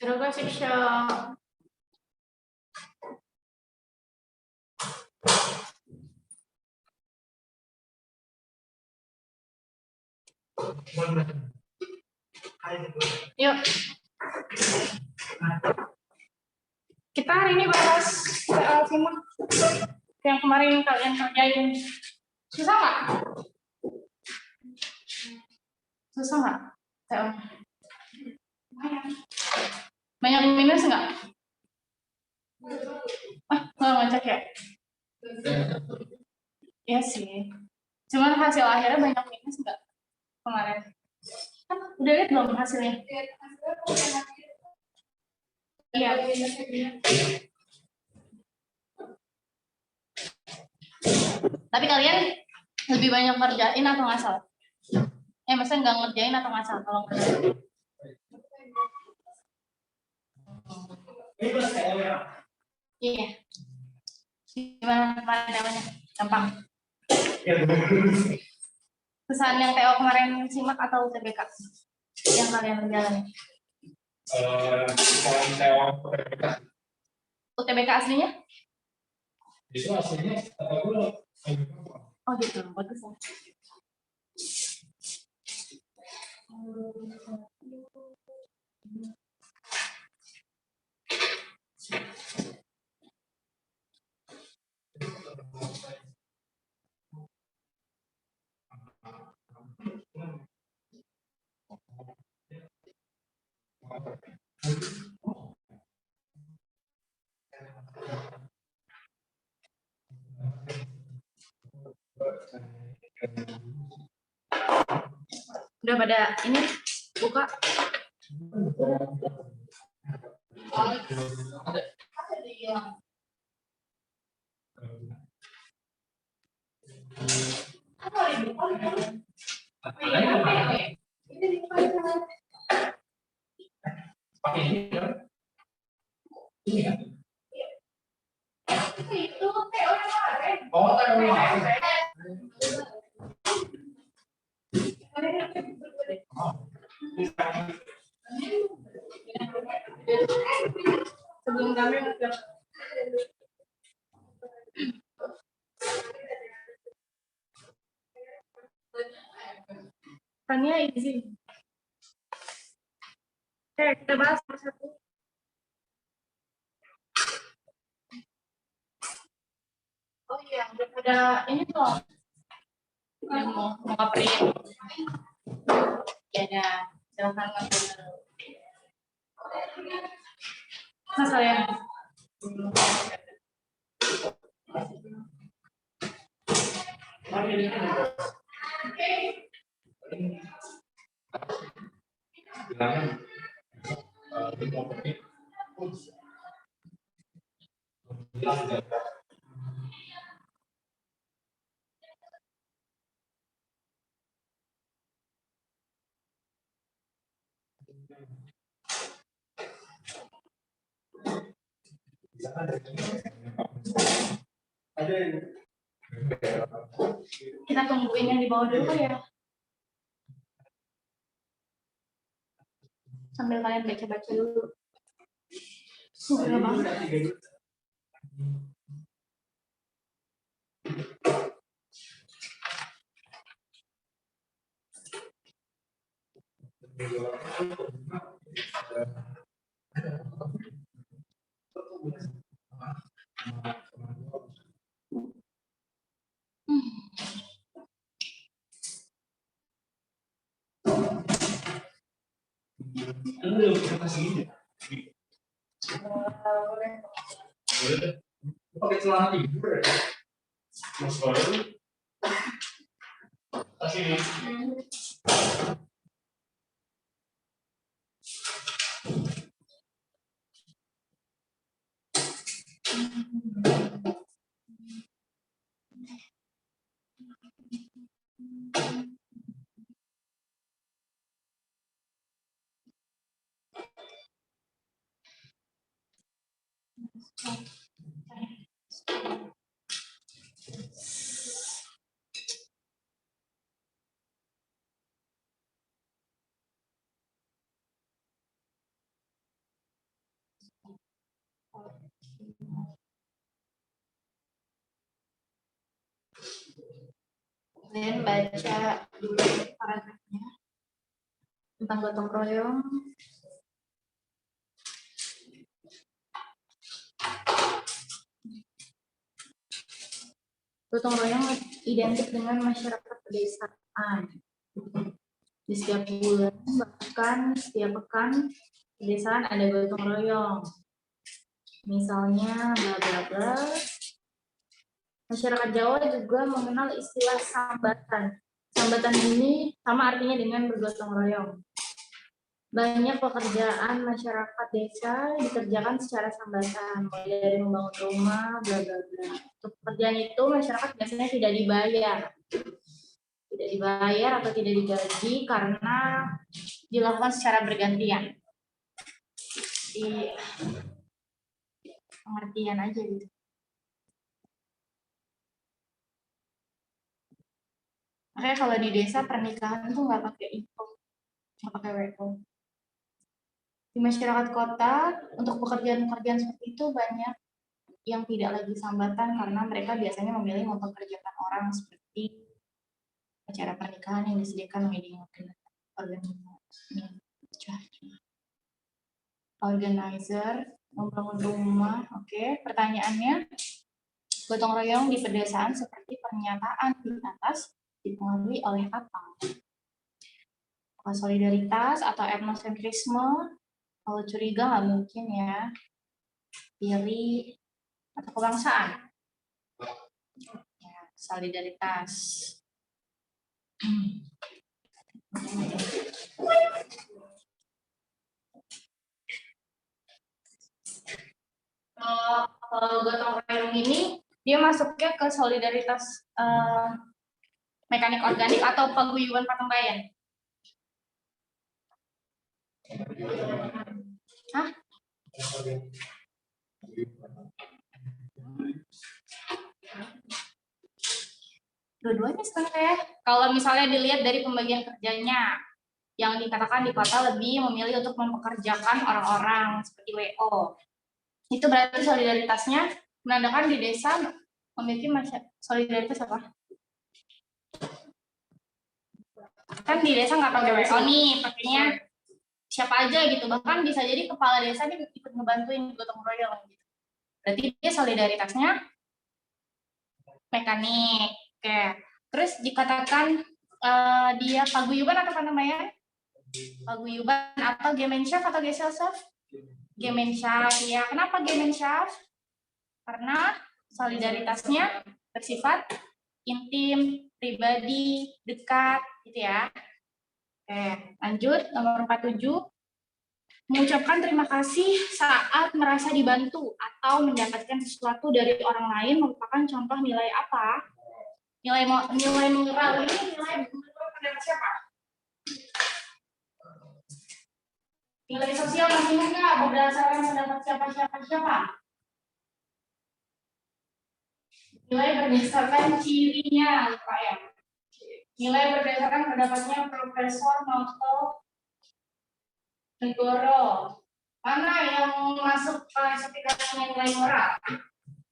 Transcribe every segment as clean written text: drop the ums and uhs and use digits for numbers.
들어가 주십시오. Yuk. Kita hari ini bahas simak yang kemarin kalian kerjain. Susah nggak? Susah nggak? Banyak minus nggak? Nggak ngecek ya? Iya sih. Cuman hasil akhirnya banyak minus nggak kemarin? Kan udah lihat belum hasilnya? Iya. Tapi kalian lebih banyak ngerjain atau ngasal? Maksudnya nggak ngerjain atau ngasal kalau ngerjain? Iya. Gimana kemarin namanya? Gampang. Pesan yang TO kemarin simak atau UTBK yang kalian menjalani? UTBK aslinya? Itu aslinya Oh gitu, bagus ya. Udah pada ini buka. Sebelum kami Tanya izin. Kita bahas satu. Oh iya, udah ada ini tuh yang mau ngapain? Ya ada, silakan ngapain. Mas kalian. Kita tungguin yang di bawah dulu ya. Sambil kalian baca-baca dulu. Sudah banget. pakai celana tidur ya? Mas baru kasih Kalian baca dulu paragrafnya tentang gotong royong. Gotong royong identik dengan masyarakat pedesaan. Di setiap bulan, bahkan setiap pekan, pedesaan ada gotong royong. Misalnya, bla bla bla. Masyarakat Jawa juga mengenal istilah sambatan. Sambatan ini sama artinya dengan bergotong royong. Banyak pekerjaan masyarakat desa dikerjakan secara sambatan, mulai dari membangun rumah, bla bla bla. Untuk pekerjaan itu masyarakat biasanya tidak dibayar atau tidak digaji karena dilakukan secara bergantian. Di pengertian aja gitu. Makanya kalau di desa pernikahan tuh nggak pakai info, nggak pakai WO. Di masyarakat kota untuk pekerjaan-pekerjaan seperti itu banyak yang tidak lagi sambatan karena mereka biasanya memilih mempekerjakan orang seperti acara pernikahan yang disediakan media organizer, membangun rumah. Oke, pertanyaannya, gotong royong di pedesaan seperti pernyataan di atas dipengaruhi oleh apa? Solidaritas atau etnosentrisme? Kalau curiga nggak mungkin ya. Iri atau kebangsaan? Ya, solidaritas. Kalau gotong royong ini dia masuknya ke solidaritas mekanik organik atau paguyuban Patembayan? Hah? Dua-duanya sebenarnya. Kalau misalnya dilihat dari pembagian kerjanya, yang dikatakan di kota lebih memilih untuk mempekerjakan orang-orang seperti WO. Itu berarti solidaritasnya menandakan di desa memiliki solidaritas apa? Kan di desa nggak pakai WO nih, pakainya siapa aja gitu. Bahkan bisa jadi kepala desa dia ikut ngebantuin gotong royong gitu. Berarti dia solidaritasnya mekanik. Oke. Terus dikatakan dia paguyuban atau apa namanya? Paguyuban atau Gemeinschaft atau Gesellschaft? Gemeinschaft. Ya, kenapa Gemeinschaft? Karena solidaritasnya bersifat intim, pribadi, dekat, gitu ya. Oke, lanjut nomor 47. Mengucapkan terima kasih saat merasa dibantu atau mendapatkan sesuatu dari orang lain merupakan contoh nilai apa? Nilai moral ini nilai menurut pendapat siapa? Nilai sosial masih enggak berdasarkan pendapat siapa? Nilai berdasarkan cirinya, Pak ya. Nilai berdasarkan pendapatnya Profesor Noto Negoro. Mana yang masuk klasifikasinya nilai moral?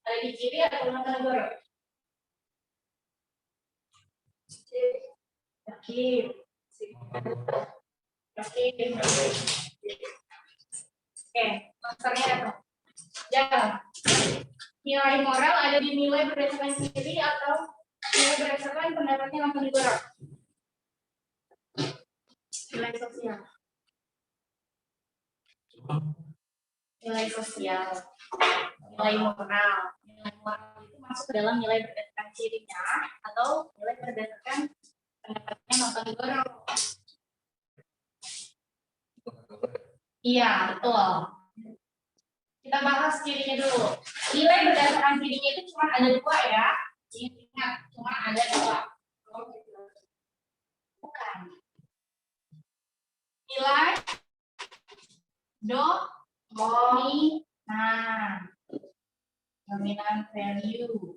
Ada di kiri atau Noto Negoro? Oke. Oke, masternya apa? Jangan. Nilai moral ada di nilai berdasarkan ciri atau nilai berdasarkan pendapatnya Noto Negoro? Nilai sosial. Nilai sosial, nilai moral. Nilai moral itu masuk dalam nilai berdasarkan cirinya atau nilai berdasarkan pendapatnya Noto Negoro. Iya, betul. Kita bahas cirinya dulu. Nilai berdasarkan cirinya itu cuma ada dua ya. Ingat, cuma ada dua. Bukan. Nilai dominant value.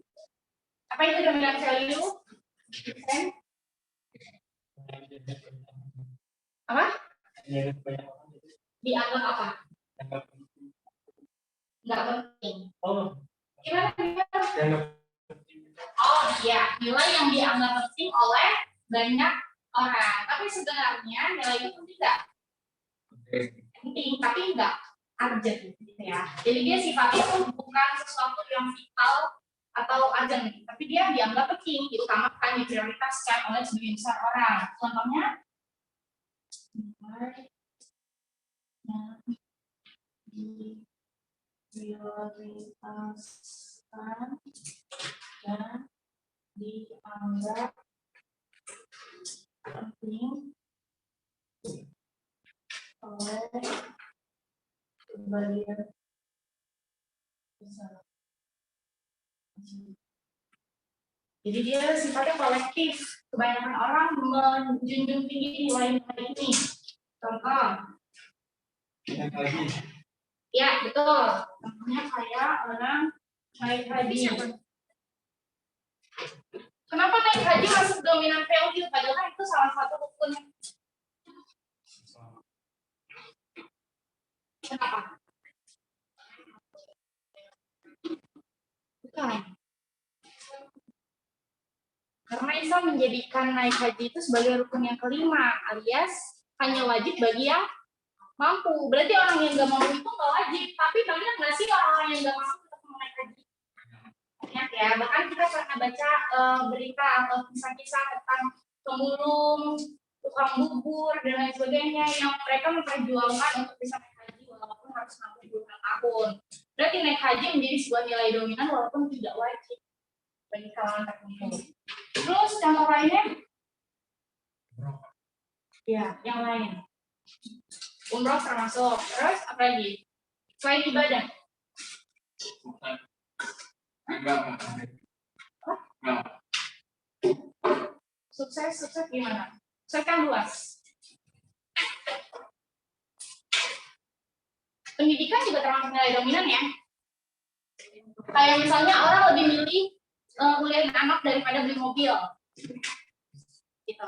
Apa itu dominant value? Apa? Dianggap apa? Nggak penting. Gimana? Oh iya, nilai yang dianggap penting oleh banyak orang. Tapi sebenarnya nilai itu penting nggak? Penting, tapi nggak urgent gitu ya. Jadi dia sifatnya tuh bukan sesuatu yang vital atau urgent, tapi dia dianggap penting, diutamakan, diprioritaskan oleh sebagian besar orang. Contohnya, nilai yang diprioritaskan dan dianggap penting oleh sebagian besar. Jadi dia sifatnya kolektif. Kebanyakan orang menjunjung tinggi nilai-nilai ini. Contoh. Ya, betul. Contohnya kayak orang naik haji. Kenapa naik haji masuk dominan value? Padahal kan itu salah satu rukun. Kenapa? Bukan. Karena Islam menjadikan naik haji itu sebagai rukun yang kelima, alias hanya wajib bagi yang mampu. Berarti orang yang nggak mampu itu nggak wajib. Tapi banyak nggak sih orang-orang yang nggak mampu untuk naik haji? Banyak ya. Bahkan kita pernah baca berita atau kisah-kisah tentang pemulung, tukang bubur dan lain sebagainya yang mereka memperjuangkan untuk bisa naik haji walaupun harus 60 tahun. Berarti naik haji menjadi sebuah nilai dominan walaupun tidak wajib bagi kalangan tertentu. Terus contoh lainnya? Ya, yang lain. Umroh termasuk. Terus apa lagi? Selain ibadah. Enggak. Sukses gimana? Sukses kan luas. Pendidikan juga termasuk nilai dominan ya. Kayak misalnya orang lebih milih kuliahin anak daripada beli mobil. Gitu.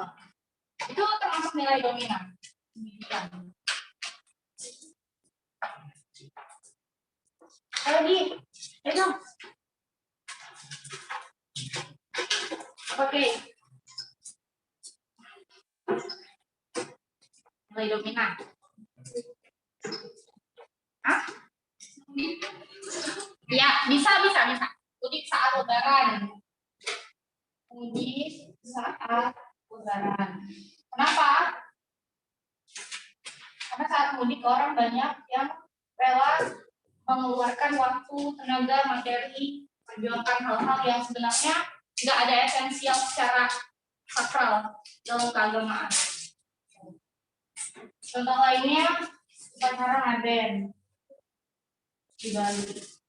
Itu termasuk nilai dominan. Pendidikan. Lagi, ayo. Oke. Nilai dominan. Hah? Ya, bisa. Mudik saat lebaran. Mudik saat lebaran. Kenapa? Karena saat mudik orang banyak yang rela mengeluarkan waktu, tenaga, materi, perjuangkan hal-hal yang sebenarnya nggak ada esensial secara sakral dalam keagamaan. Contoh lainnya, upacara ngaben di Bali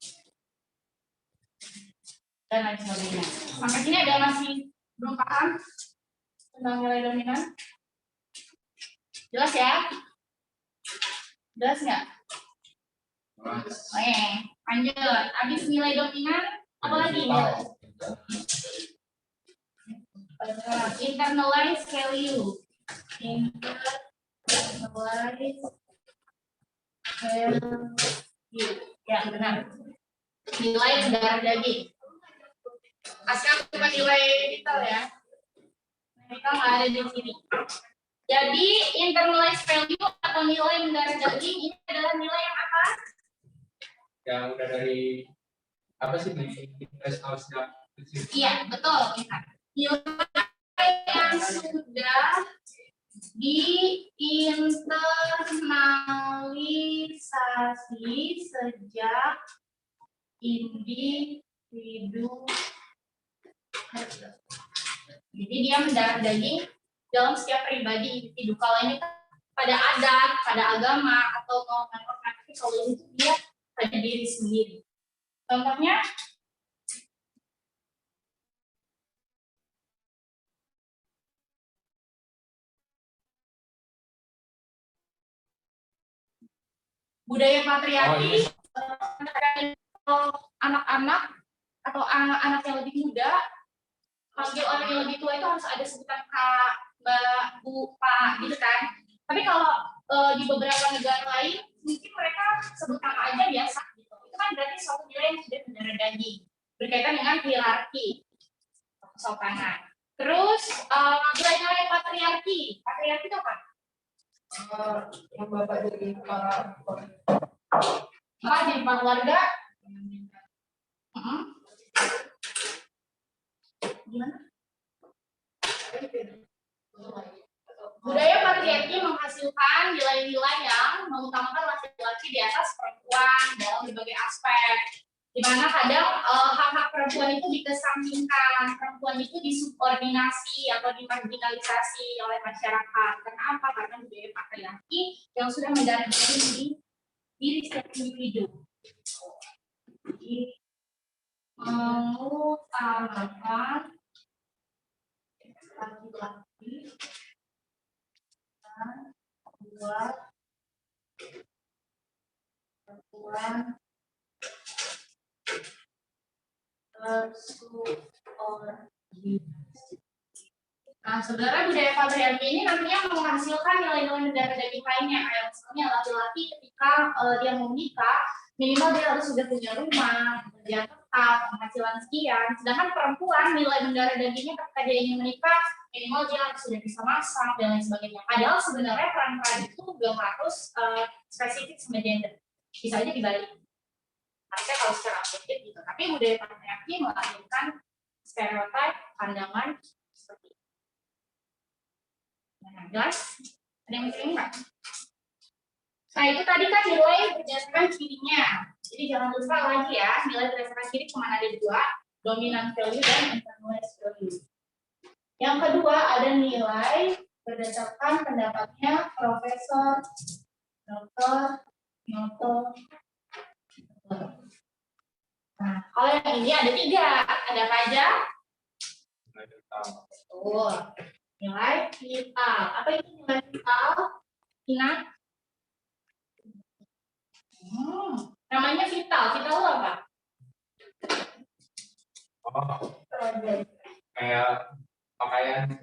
dan lain sebagainya. Sampai sini ada masih belum paham tentang nilai dominan? Jelas ya? Jelas nggak? Oke, lanjut. Habis nilai dominan, apa lagi? Internalized value. Internalized value. Ya, benar. Nilai darah daging. Asal bukan nilai vital ya. Vital nggak ada di sini. Jadi internalized value atau nilai mendarah daging ini adalah nilai yang apa? Yang udah dari apa sih di tes house-nya? Iya, betul. Nilai yang sudah diinternalisasi sejak individu. Jadi dia mendarah daging dalam setiap pribadi individu. Kalau ini pada adat, pada agama atau normatif, kalau ini dia pada diri sendiri. Contohnya budaya patriarki, anak-anak atau anak yang lebih muda panggil orang yang lebih tua itu harus ada sebutan Kak, Mbak, Bu, Pak gitu kan. Tapi kalau di beberapa negara lain mungkin mereka sebut nama aja biasa gitu. Itu kan berarti suatu nilai yang sudah mendarah daging berkaitan dengan hierarki. kesopanan. Terus nilai-nilai patriarki. Patriarki itu apa? Yang bapak jadi kepala Jadi kepala keluarga. Gimana? Budaya patriarki menghasilkan nilai-nilai yang mengutamakan laki-laki di atas perempuan dalam berbagai aspek. Di mana kadang hak-hak perempuan itu dikesampingkan, perempuan itu disubordinasi atau dimarginalisasi oleh masyarakat. Kenapa? Karena budaya patriarki yang sudah mendarah di diri setiap individu. Jadi, mengutamakan laki-laki dan buat perempuan tersubordinasi. Nah, sebenarnya budaya patriarki ini nantinya menghasilkan nilai-nilai negara daging lainnya, kayak misalnya laki-laki ketika dia mau menikah, minimal dia harus sudah punya rumah, kerja tetap, penghasilan sekian. Sedangkan perempuan nilai negara dagingnya ketika dia ingin menikah, minimal dia harus sudah bisa masak dan lain sebagainya. Padahal sebenarnya peran-peran itu belum harus spesifik sama gender, bisa aja dibalik. Harusnya kalau secara objektif gitu. Tapi budaya patriarki melahirkan stereotip, pandangan seperti itu. Nah, jelas? Ada yang mesti enggak? Nah, itu tadi kan nilai berdasarkan cirinya. Jadi jangan lupa lagi ya, nilai berdasarkan ciri cuma ada dua, dominant value dan internalized value. Yang kedua ada nilai berdasarkan pendapatnya Profesor Dr. Noto. Nah, kalau yang ini ada tiga, ada apa aja? Betul. Nilai vital. Apa itu nilai vital? Ingat? Namanya vital. Vital itu apa? Kayak pakaian.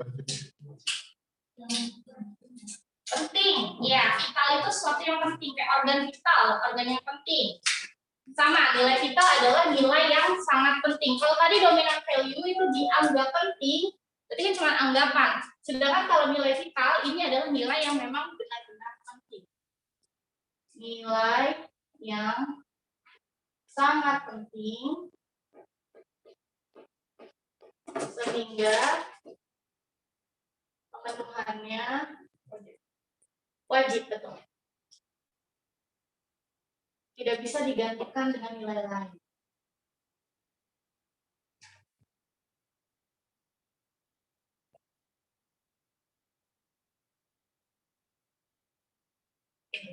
Penting. Ya, vital itu sesuatu yang penting. Kayak organ vital, organ yang penting. Sama, nilai vital adalah nilai yang sangat penting. Kalau tadi dominant value itu dianggap penting, berarti kan cuma anggapan. Sedangkan kalau nilai vital, ini adalah nilai yang memang benar-benar penting. Nilai yang sangat penting, sehingga pemenuhannya wajib, betul. Tidak bisa digantikan dengan nilai lain.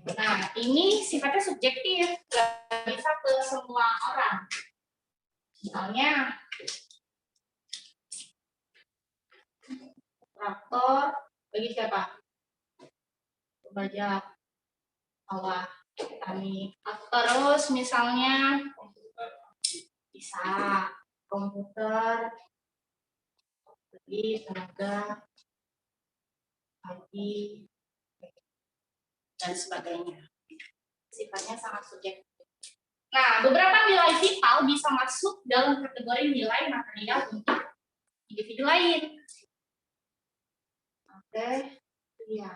Nah, ini sifatnya subjektif, nggak bisa ke semua orang. Misalnya, traktor bagi siapa? Pembajak, bawah, petani. Terus misalnya bisa komputer, bagi tenaga, IT, dan sebagainya. Sifatnya sangat subjektif. Nah, beberapa nilai vital bisa masuk dalam kategori nilai material untuk individu lain. Oke, ya.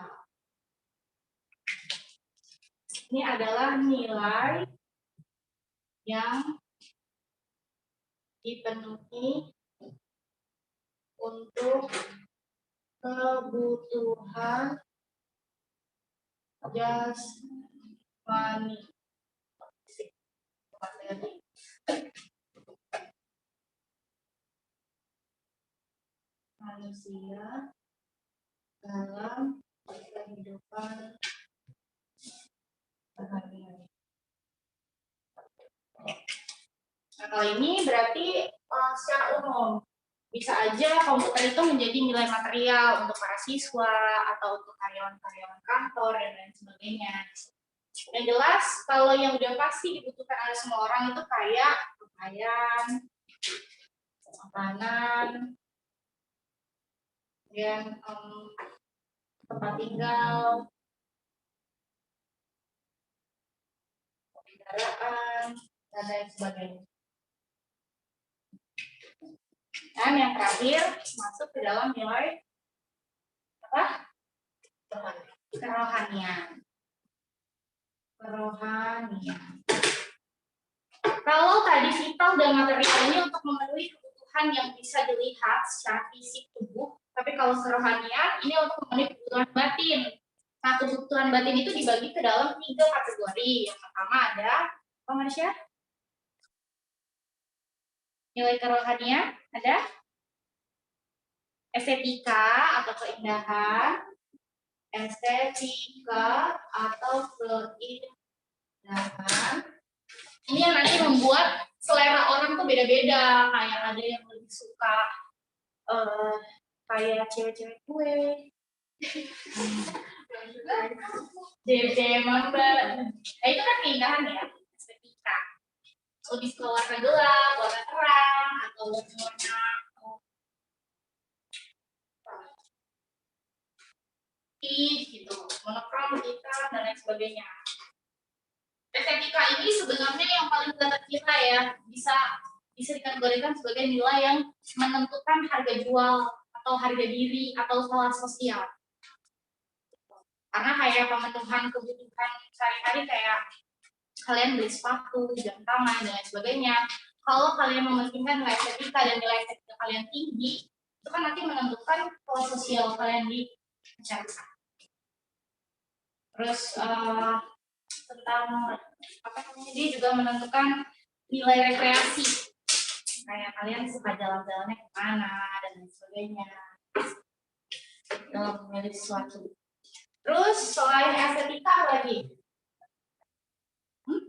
Ini adalah nilai yang dipenuhi untuk kebutuhan jasmani manusia dalam kehidupan sehari-hari. Nah, kalau ini berarti secara umum bisa aja komputer itu menjadi nilai material untuk para siswa atau untuk karyawan-karyawan kantor dan lain sebagainya. Yang jelas kalau yang udah pasti dibutuhkan oleh semua orang itu kayak pakaian, makanan, dan tempat tinggal, kendaraan, dan lain sebagainya. Dan yang terakhir masuk ke dalam nilai apa? Kerohanian. Kalau tadi vital dan material ini untuk memenuhi kebutuhan yang bisa dilihat secara fisik tubuh, tapi kalau kerohanian ini untuk memenuhi kebutuhan batin. Nah, kebutuhan batin itu dibagi ke dalam 3 kategori. Yang pertama ada apa, Marsha? Nilai kerohanian ada estetika atau keindahan, ini yang nanti membuat selera orang tuh beda-beda. Kayak ada yang lebih suka kayak cewek-cewek gue, cewek-cewek banget. Nah, itu kan keindahan ya, estetika. Lebih suka warna gelap, warna terang, atau warna gitu, monokrom, hitam, dan lain sebagainya. Estetika ini sebenarnya yang paling terkira ya, bisa dikategorikan sebagai nilai yang menentukan harga jual atau harga diri atau kelas sosial. Karena kayak pemenuhan kebutuhan sehari-hari kayak kalian beli sepatu, jam tangan, dan lain sebagainya. Kalau kalian mementingkan nilai estetika dan nilai estetika kalian tinggi, itu kan nanti menentukan kelas sosial kalian di masyarakat. Terus tentang apa namanya, dia juga menentukan nilai rekreasi. Kayak kalian suka jalan-jalannya kemana dan lain sebagainya dalam memilih sesuatu. Terus selain estetika apa lagi?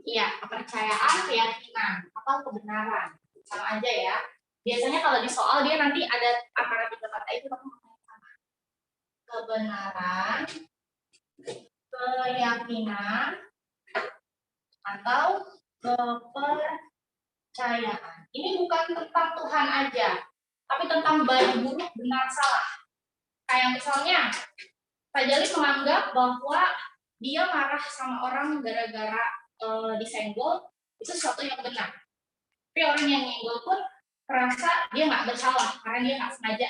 Iya, kepercayaan, keyakinan, atau kebenaran. Sama aja ya. Biasanya kalau di soal dia nanti ada antara 3 kata itu sama. Kebenaran, keyakinan, atau kepercayaan. Ini bukan tentang Tuhan aja, tapi tentang baik buruk, benar salah. Kayak misalnya, Pak Jali menganggap bahwa dia marah sama orang gara-gara disenggol, itu sesuatu yang benar. Tapi orang yang nyenggol pun merasa dia nggak bersalah karena dia nggak sengaja.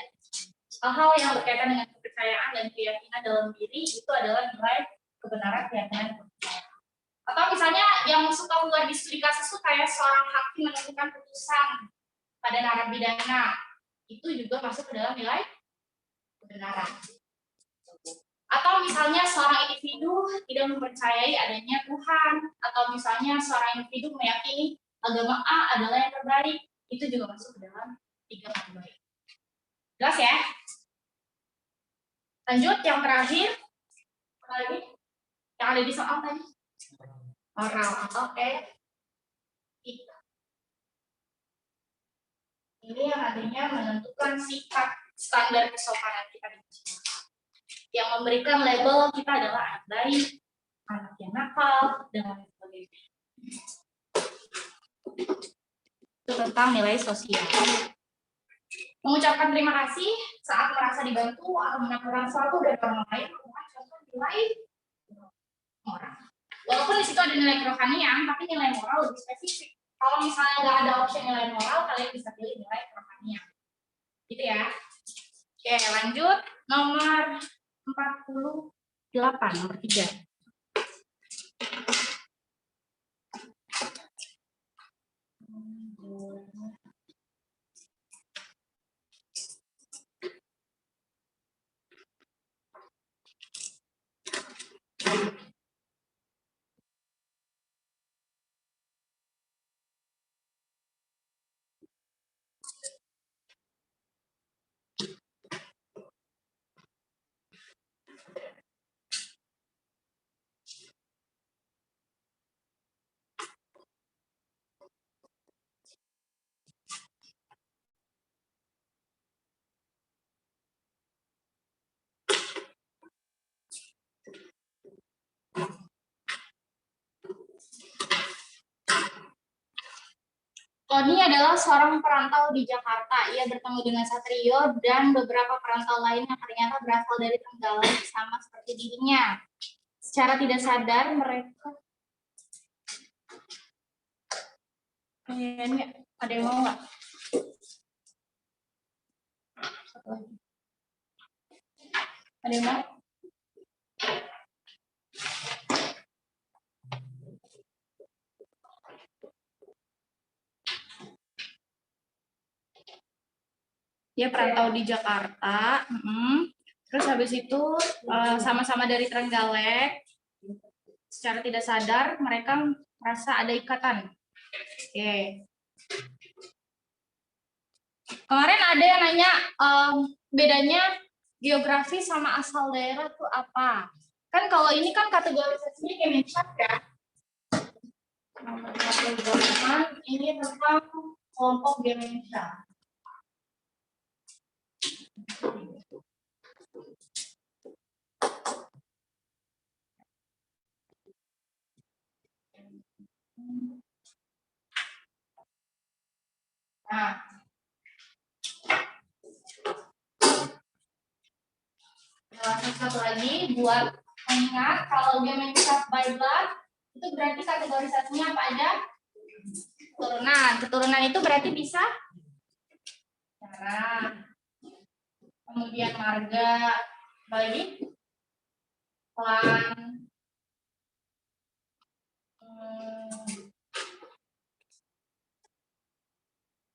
Hal-hal yang berkaitan dengan kepercayaan dan keyakinan dalam diri itu adalah nilai kebenaran, keyakinan, dan kepercayaan. Atau misalnya yang suka keluar di studi kasus itu kayak seorang hakim menentukan putusan pada narapidana, itu juga masuk ke dalam nilai kebenaran. Atau misalnya seorang individu tidak mempercayai adanya Tuhan, atau misalnya seorang individu meyakini agama A adalah yang terbaik, itu juga masuk ke dalam 3 kategori. Jelas ya? Lanjut yang terakhir, apa lagi? Yang ada di soal tadi? Moral. Oke. Ini yang nantinya menentukan sikap standar kesopanan kita di masyarakat. Yang memberikan label kita adalah anak baik, anak yang nakal, dan lain sebagainya. Itu tentang nilai sosial. Mengucapkan terima kasih saat merasa dibantu atau mendapatkan sesuatu dari orang lain, merupakan contoh nilai moral. Walaupun di situ ada nilai kerohanian, tapi nilai moral lebih spesifik. Kalau misalnya nggak ada opsi nilai moral, kalian bisa pilih nilai kerohanian. Gitu ya. Oke, lanjut. Nomor 48, nomor 3. Tony adalah seorang perantau di Jakarta. Ia bertemu dengan Satrio dan beberapa perantau lain yang ternyata berasal dari Trenggalek sama seperti dirinya. Secara tidak sadar mereka ini ada yang mau nggak? Ada yang mau? Dia perantau di Jakarta. Terus habis itu sama-sama dari Trenggalek. Secara tidak sadar mereka merasa ada ikatan. Oke. Kemarin ada yang nanya bedanya geografi sama asal daerah tuh apa? Kan kalau ini kan kategorisasinya Kemensak ya. Ini tentang kelompok Kemensak. Nah, satu lagi buat mengingat kalau Kemensak by blood itu berarti kategorisasinya apa aja? Keturunan. Keturunan itu berarti bisa darah, kemudian marga, apa lagi? Klan,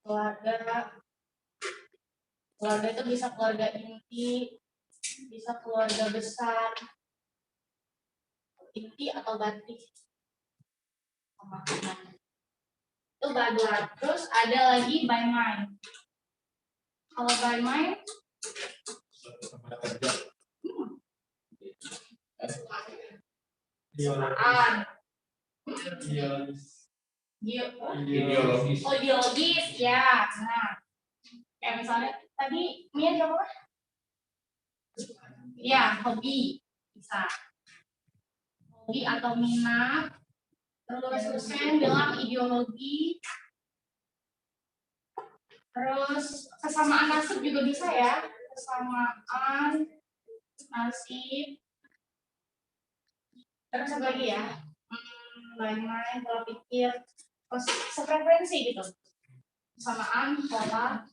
keluarga itu bisa keluarga inti, bisa keluarga besar, inti atau batik. Itu by blood. Terus ada lagi by mind. Kalau by mind Ideologis. Oh, ideologis ya. Nah, kayak misalnya tadi Mia jawab apa? Ya, hobi bisa. Hobi atau minat. Terus Husen bilang ideologi. Terus kesamaan nasib juga bisa ya. Kesamaan nasib. Terus apa lagi ya? Main-main, pola pikir, sefrekuensi gitu. Kesamaan, pola.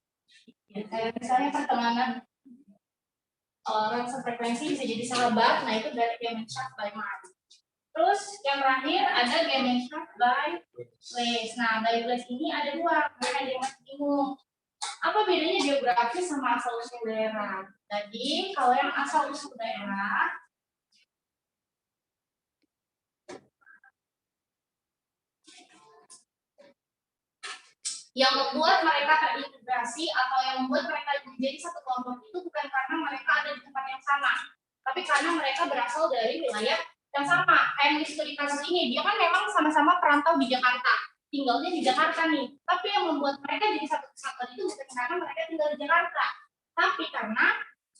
Ya, kayak misalnya pertemanan orang sefrekuensi bisa jadi sahabat, nah itu dari Kemensak by mind. Terus yang terakhir ada Kemensak by place. Nah, by place ini ada dua, mereka yang masih bingung. Apa bedanya geografi sama asal usul daerah? Jadi kalau yang asal usul daerah yang membuat mereka terintegrasi atau yang membuat mereka menjadi satu kelompok itu bukan karena mereka ada di tempat yang sama, tapi karena mereka berasal dari wilayah yang sama. Kayak di kasus ini, dia kan memang sama-sama perantau di Jakarta, tinggalnya di Jakarta nih. Tapi yang membuat mereka jadi satu kesatuan itu bukan karena mereka tinggal di Jakarta, tapi karena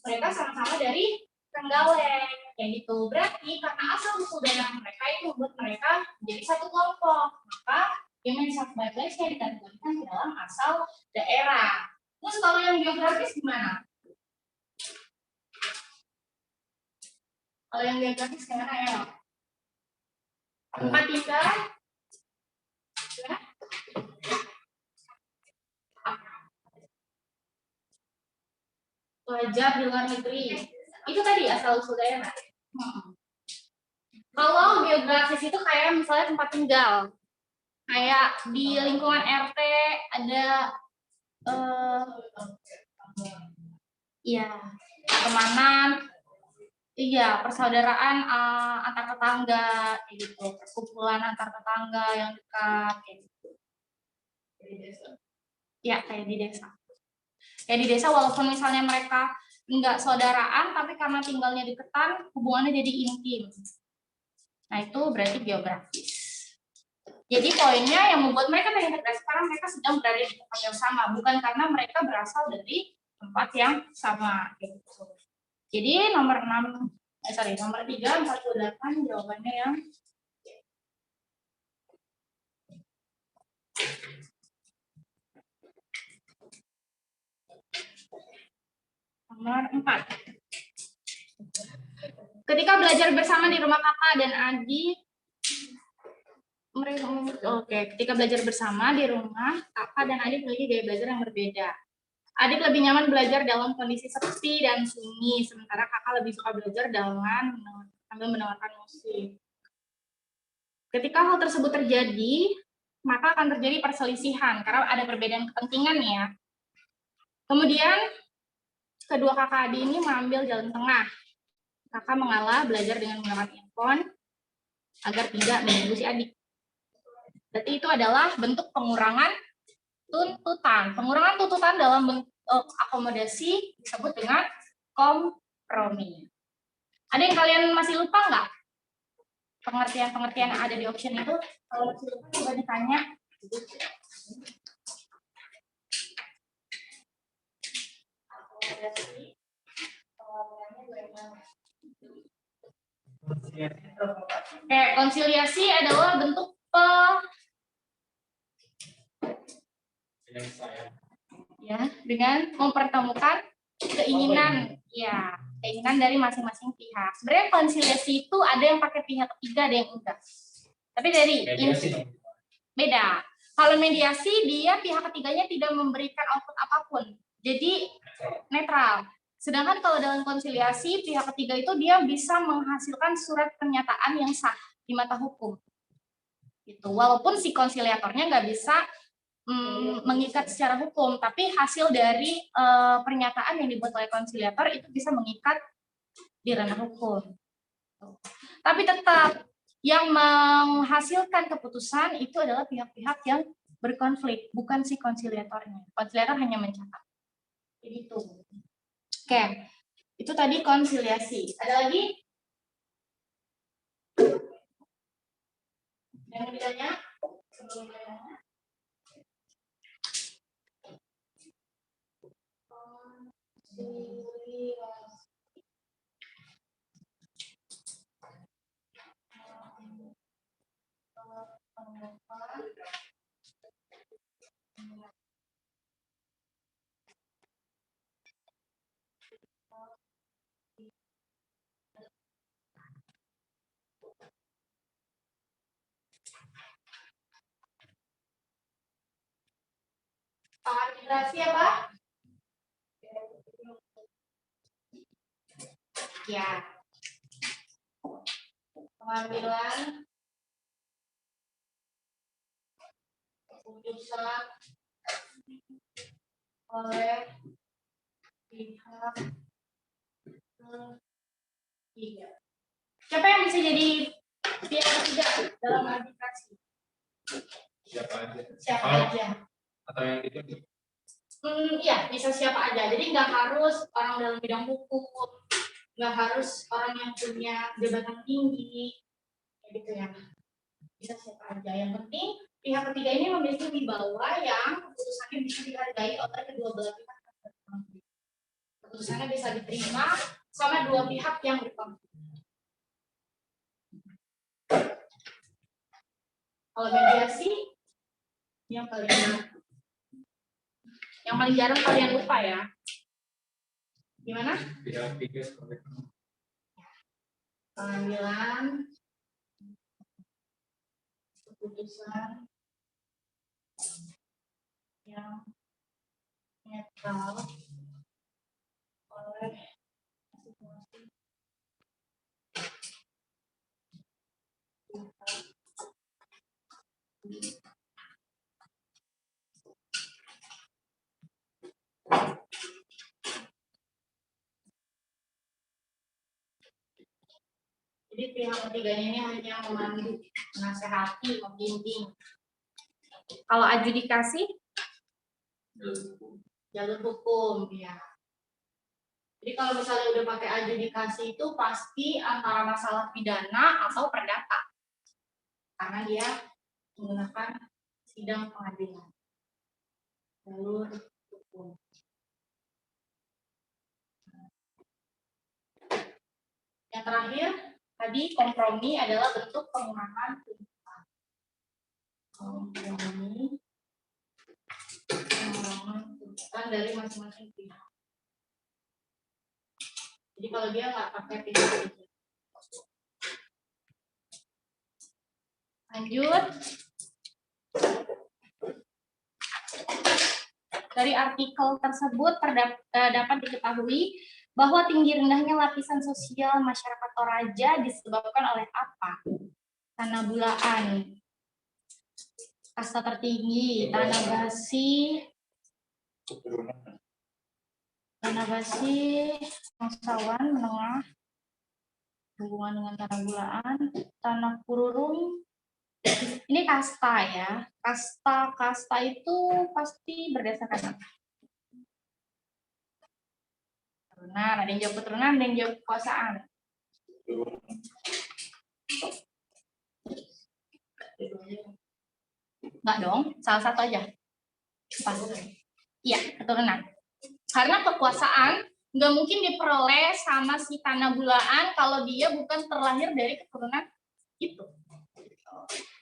mereka sama-sama dari Trenggalek, kayak gitu. Berarti karena asal usul daerah mereka itu membuat mereka menjadi satu kelompok, maka Kemensak by place-nya dikategorikan ke dalam asal daerah. Terus kalau yang geografis gimana? Kalau yang geografis gimana ya? Tempat tinggal? Ya. Pelajar di luar negeri. Itu tadi asal usul daerah. Kalau geografis itu kayak misalnya tempat tinggal. Kayak di lingkungan RT ada iya, pertemanan, iya, persaudaraan antar tetangga, gitu, perkumpulan antar tetangga yang dekat, gitu. Ya, kayak di desa. Kayak di desa walaupun misalnya mereka enggak saudaraan, tapi karena tinggalnya deketan, hubungannya jadi intim. Nah, itu berarti geografis. Jadi poinnya yang membuat mereka terintegrasi karena mereka sedang berada di tempat yang sama, bukan karena mereka berasal dari tempat yang sama. Gitu. Jadi nomor 3, 48 jawabannya yang nomor 4. Ketika belajar bersama di rumah kakak dan adik, ketika belajar bersama di rumah kakak dan adik memiliki gaya belajar yang berbeda. Adik lebih nyaman belajar dalam kondisi sepi dan sunyi, sementara kakak lebih suka belajar dengan sambil mendengarkan musik. Ketika hal tersebut terjadi, maka akan terjadi perselisihan karena ada perbedaan kepentingan ya. Kemudian kedua kakak adik ini mengambil jalan tengah. Kakak mengalah belajar dengan menggunakan handphone agar tidak mengganggu si adik. Berarti itu adalah bentuk pengurangan tuntutan. Pengurangan tuntutan dalam bentuk akomodasi disebut dengan kompromi. Ada yang kalian masih lupa nggak? Pengertian-pengertian yang ada di option itu, kalau masih lupa coba ditanya. Konsiliasi adalah bentuk ya dengan mempertemukan keinginan keinginan dari masing-masing pihak. Sebenarnya konsiliasi itu ada yang pakai pihak ketiga, ada yang enggak. Tapi dari beda. Kalau mediasi dia pihak ketiganya tidak memberikan output apapun, jadi netral. Sedangkan kalau dalam konsiliasi pihak ketiga itu dia bisa menghasilkan surat pernyataan yang sah di mata hukum. Gitu. Walaupun si konsiliatornya nggak bisa mengikat secara hukum, tapi hasil dari pernyataan yang dibuat oleh konsiliator itu bisa mengikat di ranah hukum. Tapi tetap yang menghasilkan keputusan itu adalah pihak-pihak yang berkonflik, bukan si konsiliatornya. Konsiliator hanya mencatat. Jadi itu. Oke, itu tadi konsiliasi. Ada lagi? Yang ditanya? Sebelum ditanya. Arbitrasi apa? Ya. Pengambilan keputusan oleh pihak ketiga. Siapa yang bisa jadi pihak ketiga dalam arbitrasi? Siapa aja? Siapa aja? Atau yang itu? Iya, bisa siapa aja. Jadi nggak harus orang dalam bidang hukum, nggak harus orang yang punya jabatan tinggi, gitu ya. Bisa siapa aja. Yang penting pihak ketiga ini memiliki wibawa yang keputusannya bisa dihargai oleh kedua belah pihak. Keputusannya bisa diterima sama dua pihak yang berkonflik. Kalau mediasi yang paling jarang kalian lupa ya. Gimana? Pengambilan keputusan yang netral oleh masing-masing Jadi pihak ketiganya ini hanya memandu, menasehati, membimbing. Kalau adjudikasi, jalur hukum, ya. Jadi kalau misalnya udah pakai adjudikasi itu pasti antara masalah pidana atau perdata, karena dia menggunakan sidang pengadilan. Jalur hukum. Yang terakhir, tadi kompromi adalah bentuk pengurangan tuntutan. Kompromi pengurangan tuntutan dari masing-masing pihak. Jadi kalau dia nggak pakai pihak itu. Lanjut. Dari artikel tersebut dapat diketahui bahwa tinggi rendahnya lapisan sosial masyarakat Toraja disebabkan oleh apa? Tanah bulaan, kasta tertinggi, tanah basi, bangsawan menengah, hubungan dengan tanah bulaan, tanah kururung. Ini kasta ya. Kasta itu pasti berdasarkan apa? Keturunan, ada yang jawab keturunan, ada yang jawab kekuasaan. Enggak dong, salah satu aja. Iya, keturunan. Karena kekuasaan nggak mungkin diperoleh sama si tanah bulaan kalau dia bukan terlahir dari keturunan itu.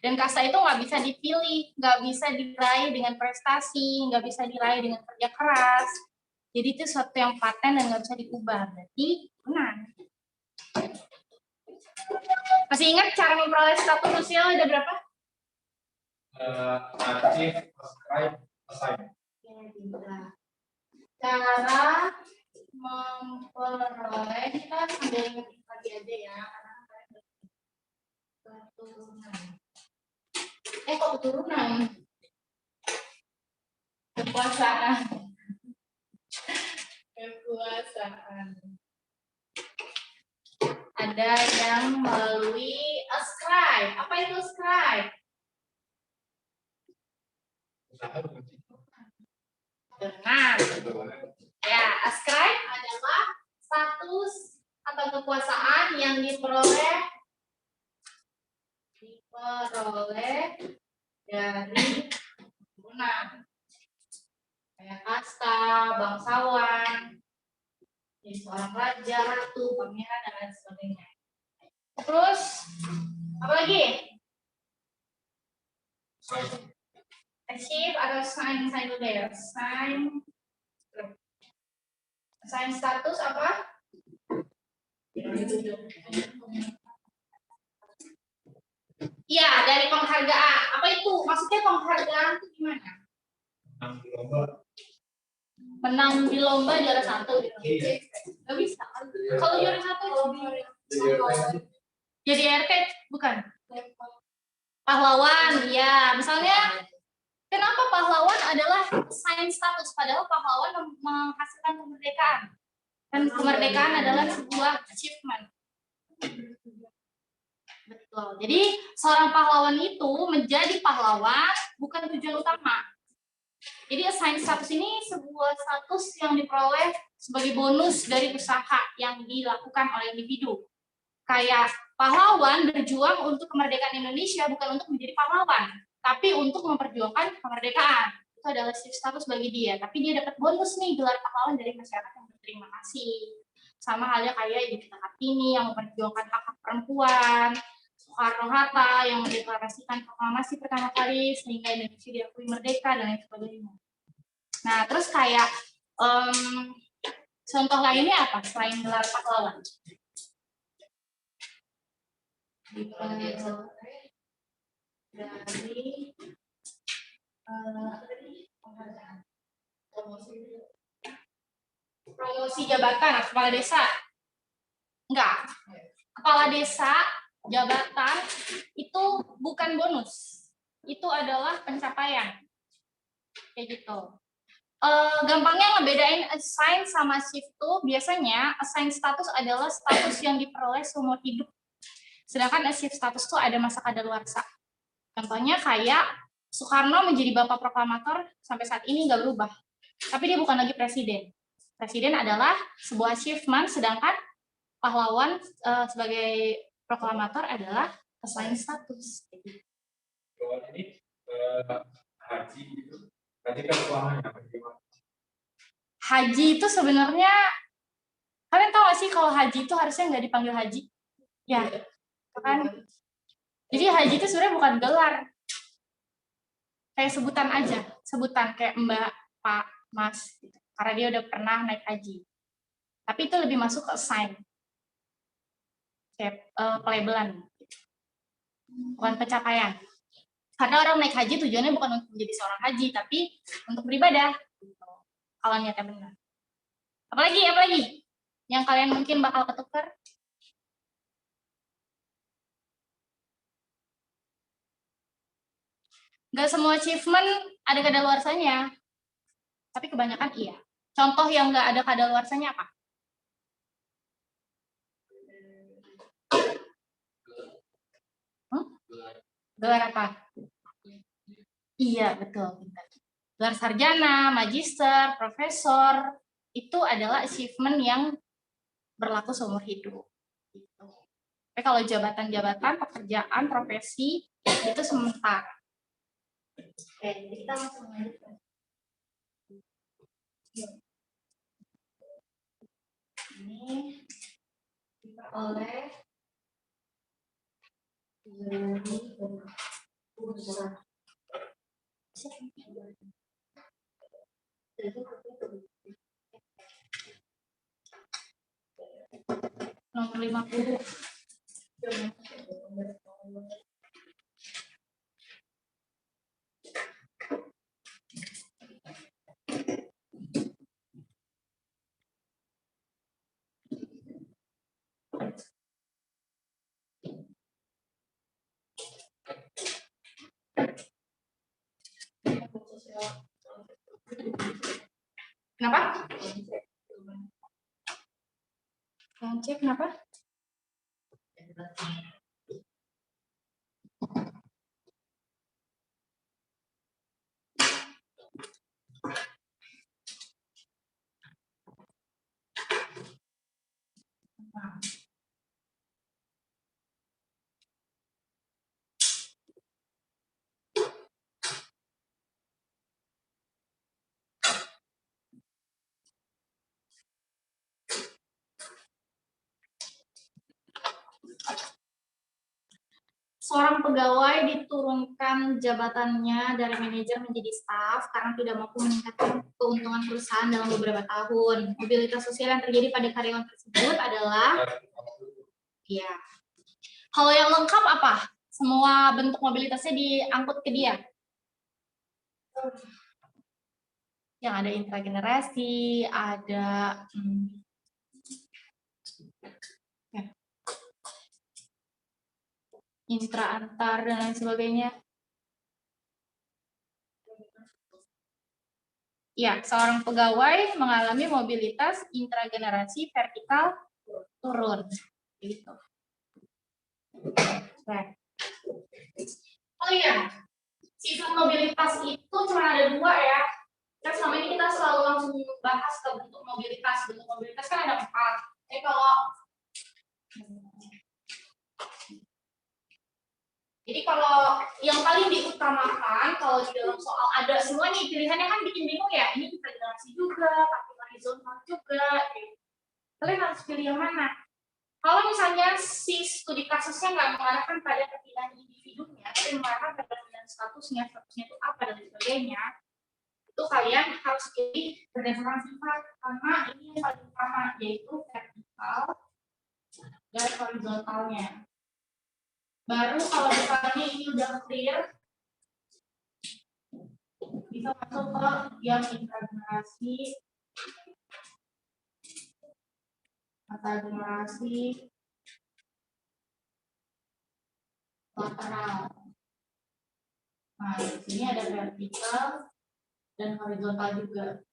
Dan kasta itu nggak bisa dipilih, nggak bisa diraih dengan prestasi, nggak bisa diraih dengan kerja keras. Jadi itu sesuatu yang paten dan nggak bisa diubah. Berarti benar. Masih ingat cara memperoleh status sosial ada berapa? Active, ascribe, assign. Cara memperoleh, kita sambil ngetik lagi aja ya. Keturunan. Kok keturunan? Kekuasaan. Ada yang melalui ascribe. Apa itu ascribe? Benar. Ya, ascribe adalah status atau kekuasaan yang diperoleh dari keturunan. Kayak kasta, bangsawan, jadi seorang raja, ratu, pangeran, dan lain sebagainya. Terus, apa lagi? Achieve atau sign dulu deh. Sign status apa? Iya, dari penghargaan. Apa itu? Maksudnya penghargaan itu gimana? Menang di lomba juara 1 gitu. Gak bisa. Kalau juara 1 jadi RT bukan? Pahlawan, ya. Misalnya, kenapa pahlawan adalah sign status? Padahal pahlawan menghasilkan kemerdekaan. Dan kemerdekaan adalah sebuah achievement. Betul. Jadi, seorang pahlawan itu menjadi pahlawan bukan tujuan utama. Jadi assign status ini sebuah status yang diperoleh sebagai bonus dari usaha yang dilakukan oleh individu. Kayak pahlawan berjuang untuk kemerdekaan Indonesia bukan untuk menjadi pahlawan, tapi untuk memperjuangkan kemerdekaan. Itu adalah status bagi dia. Tapi dia dapat bonus nih gelar pahlawan dari masyarakat yang berterima kasih. Sama halnya kayak Ibu Kartini yang memperjuangkan hak-hak perempuan, Soekarno-Hatta yang mendeklarasikan proklamasi pertama kali sehingga Indonesia diakui merdeka dan lain sebagainya. Nah, terus kayak contoh lainnya apa selain gelar pahlawan? Dari promosi jabatan kepala desa. Enggak. Kepala desa, jabatan itu bukan bonus. Itu adalah pencapaian. Kayak gitu. Gampangnya ngebedain assign sama shift tuh biasanya assign status adalah status yang diperoleh seumur hidup. Sedangkan shift status tuh ada masa kadaluarsa. Contohnya kayak Soekarno menjadi bapak proklamator sampai saat ini nggak berubah. Tapi dia bukan lagi presiden. Presiden adalah sebuah achievement, sedangkan pahlawan sebagai proklamator adalah assign status. Kalau ini haji itu, haji kan uangnya apa? Haji itu sebenarnya, kalian tahu nggak sih kalau haji itu harusnya nggak dipanggil haji? Ya, kan? Jadi haji itu sebenarnya bukan gelar, kayak sebutan aja, sebutan kayak Mbak, Pak, Mas, gitu. Karena dia udah pernah naik haji. Tapi itu lebih masuk ke assign, kayak pelabelan, bukan pencapaian. Karena orang naik haji tujuannya bukan untuk menjadi seorang haji, tapi untuk beribadah. kalau niatnya benar. Apalagi yang kalian mungkin bakal ketukar? Nggak semua achievement ada kadaluarsanya, tapi kebanyakan iya. Contoh yang nggak ada kadaluarsanya apa? Gelar apa? Iya, betul. Gelar sarjana, magister, profesor, itu adalah achievement yang berlaku seumur hidup. Gitu. Tapi kalau jabatan-jabatan, pekerjaan, profesi, itu sementara. Oke, jadi kita langsung lanjut. Ini diperoleh dari nomor 50. Kenapa? Cek kenapa? Seorang pegawai diturunkan jabatannya dari manajer menjadi staf karena tidak mampu meningkatkan keuntungan perusahaan dalam beberapa tahun. Mobilitas sosial yang terjadi pada karyawan tersebut adalah, ya. Kalau yang lengkap apa? Semua bentuk mobilitasnya diangkut ke dia. Yang ada intragenerasi, ada intra antar dan lain sebagainya. Ya, seorang pegawai mengalami mobilitas intragenerasi vertikal turun. Gitu. Nah. Oh iya, sifat mobilitas itu cuma ada dua ya. Kan selama ini kita selalu langsung bahas ke bentuk mobilitas. Bentuk mobilitas kan ada 4. Jadi kalau yang paling diutamakan kalau di dalam soal ada semua nih pilihannya kan bikin bingung ya. Ini integrasi juga, tapi horizontal juga. Kalian harus pilih yang mana? Kalau misalnya si studi kasusnya nggak mengarahkan pada kepindahan individunya, tapi mengarahkan pada kepindahan statusnya itu apa dan sebagainya, itu kalian harus pilih berdasarkan sifat karena ini yang paling utama yaitu vertikal dan horizontalnya. Baru kalau misalnya ini udah clear, bisa masuk ke yang intragenerasi, generasi lateral. Nah, di sini ada vertikal dan horizontal juga.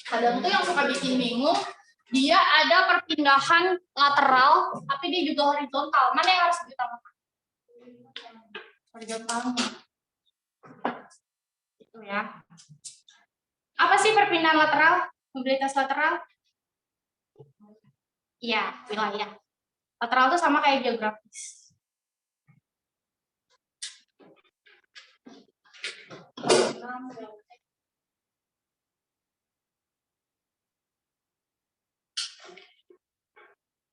Kadang tuh yang suka bikin bingung, dia ada perpindahan lateral, tapi dia juga horizontal. Mana yang harus diutamakan? Horizontalnya. Itu ya. Apa sih perpindahan lateral? Mobilitas lateral? Iya, wilayah. Lateral itu sama kayak geografis.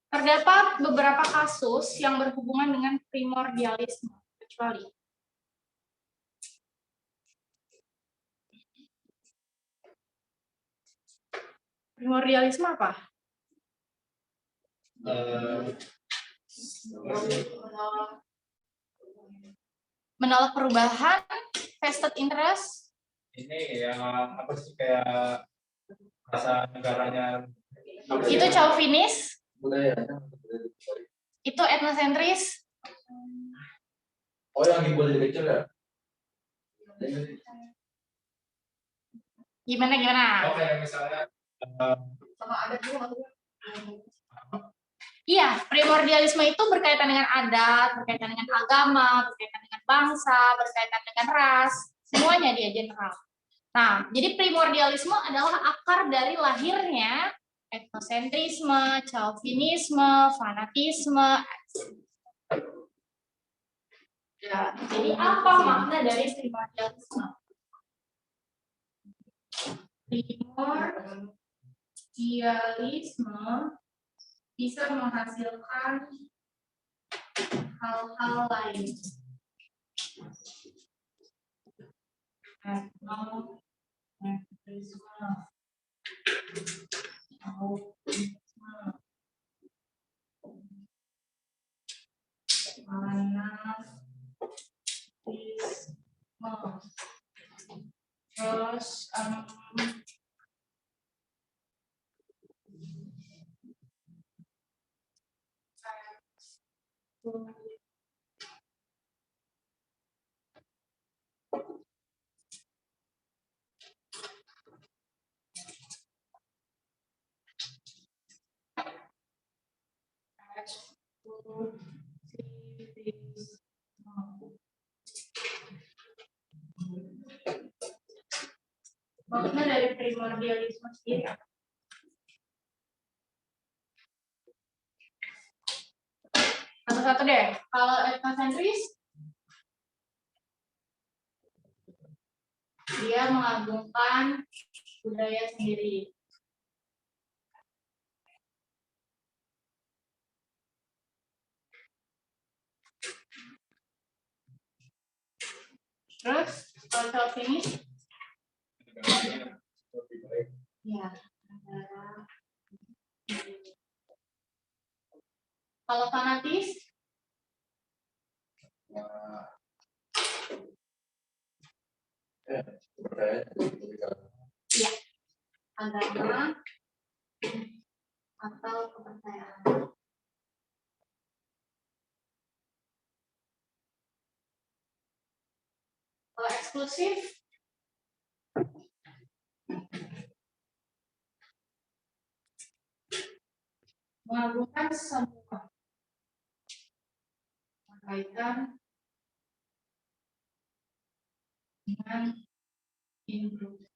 Terdapat beberapa kasus yang berhubungan dengan primordialisme, kecuali primordialisme apa? Menolak perubahan, vested interest. Ini yang apa sih kayak rasa negaranya? Itu chauvinis. Budaya. Itu etnosentris. Oh, yang dibuat dari kecil ya? Gimana? Oh, kayak misalnya Sama ada juga maksudnya. Iya, primordialisme itu berkaitan dengan adat, berkaitan dengan agama, berkaitan dengan bangsa, berkaitan dengan ras, semuanya dia general. Nah, jadi primordialisme adalah akar dari lahirnya etnosentrisme, chauvinisme, fanatisme. Ya, jadi apa makna dari primordialisme? Primordialisme bisa menghasilkan hal-hal lain. Terus makna dari primordialisme sendiri. Satu-satu deh. Kalau etnosentris, dia mengagungkan budaya sendiri. Terus kalau chauvinis, ya. Kalau fanatis, ya, agama atau kepercayaan. Kalau eksklusif, mengagungkan semua berkaitan dengan induk.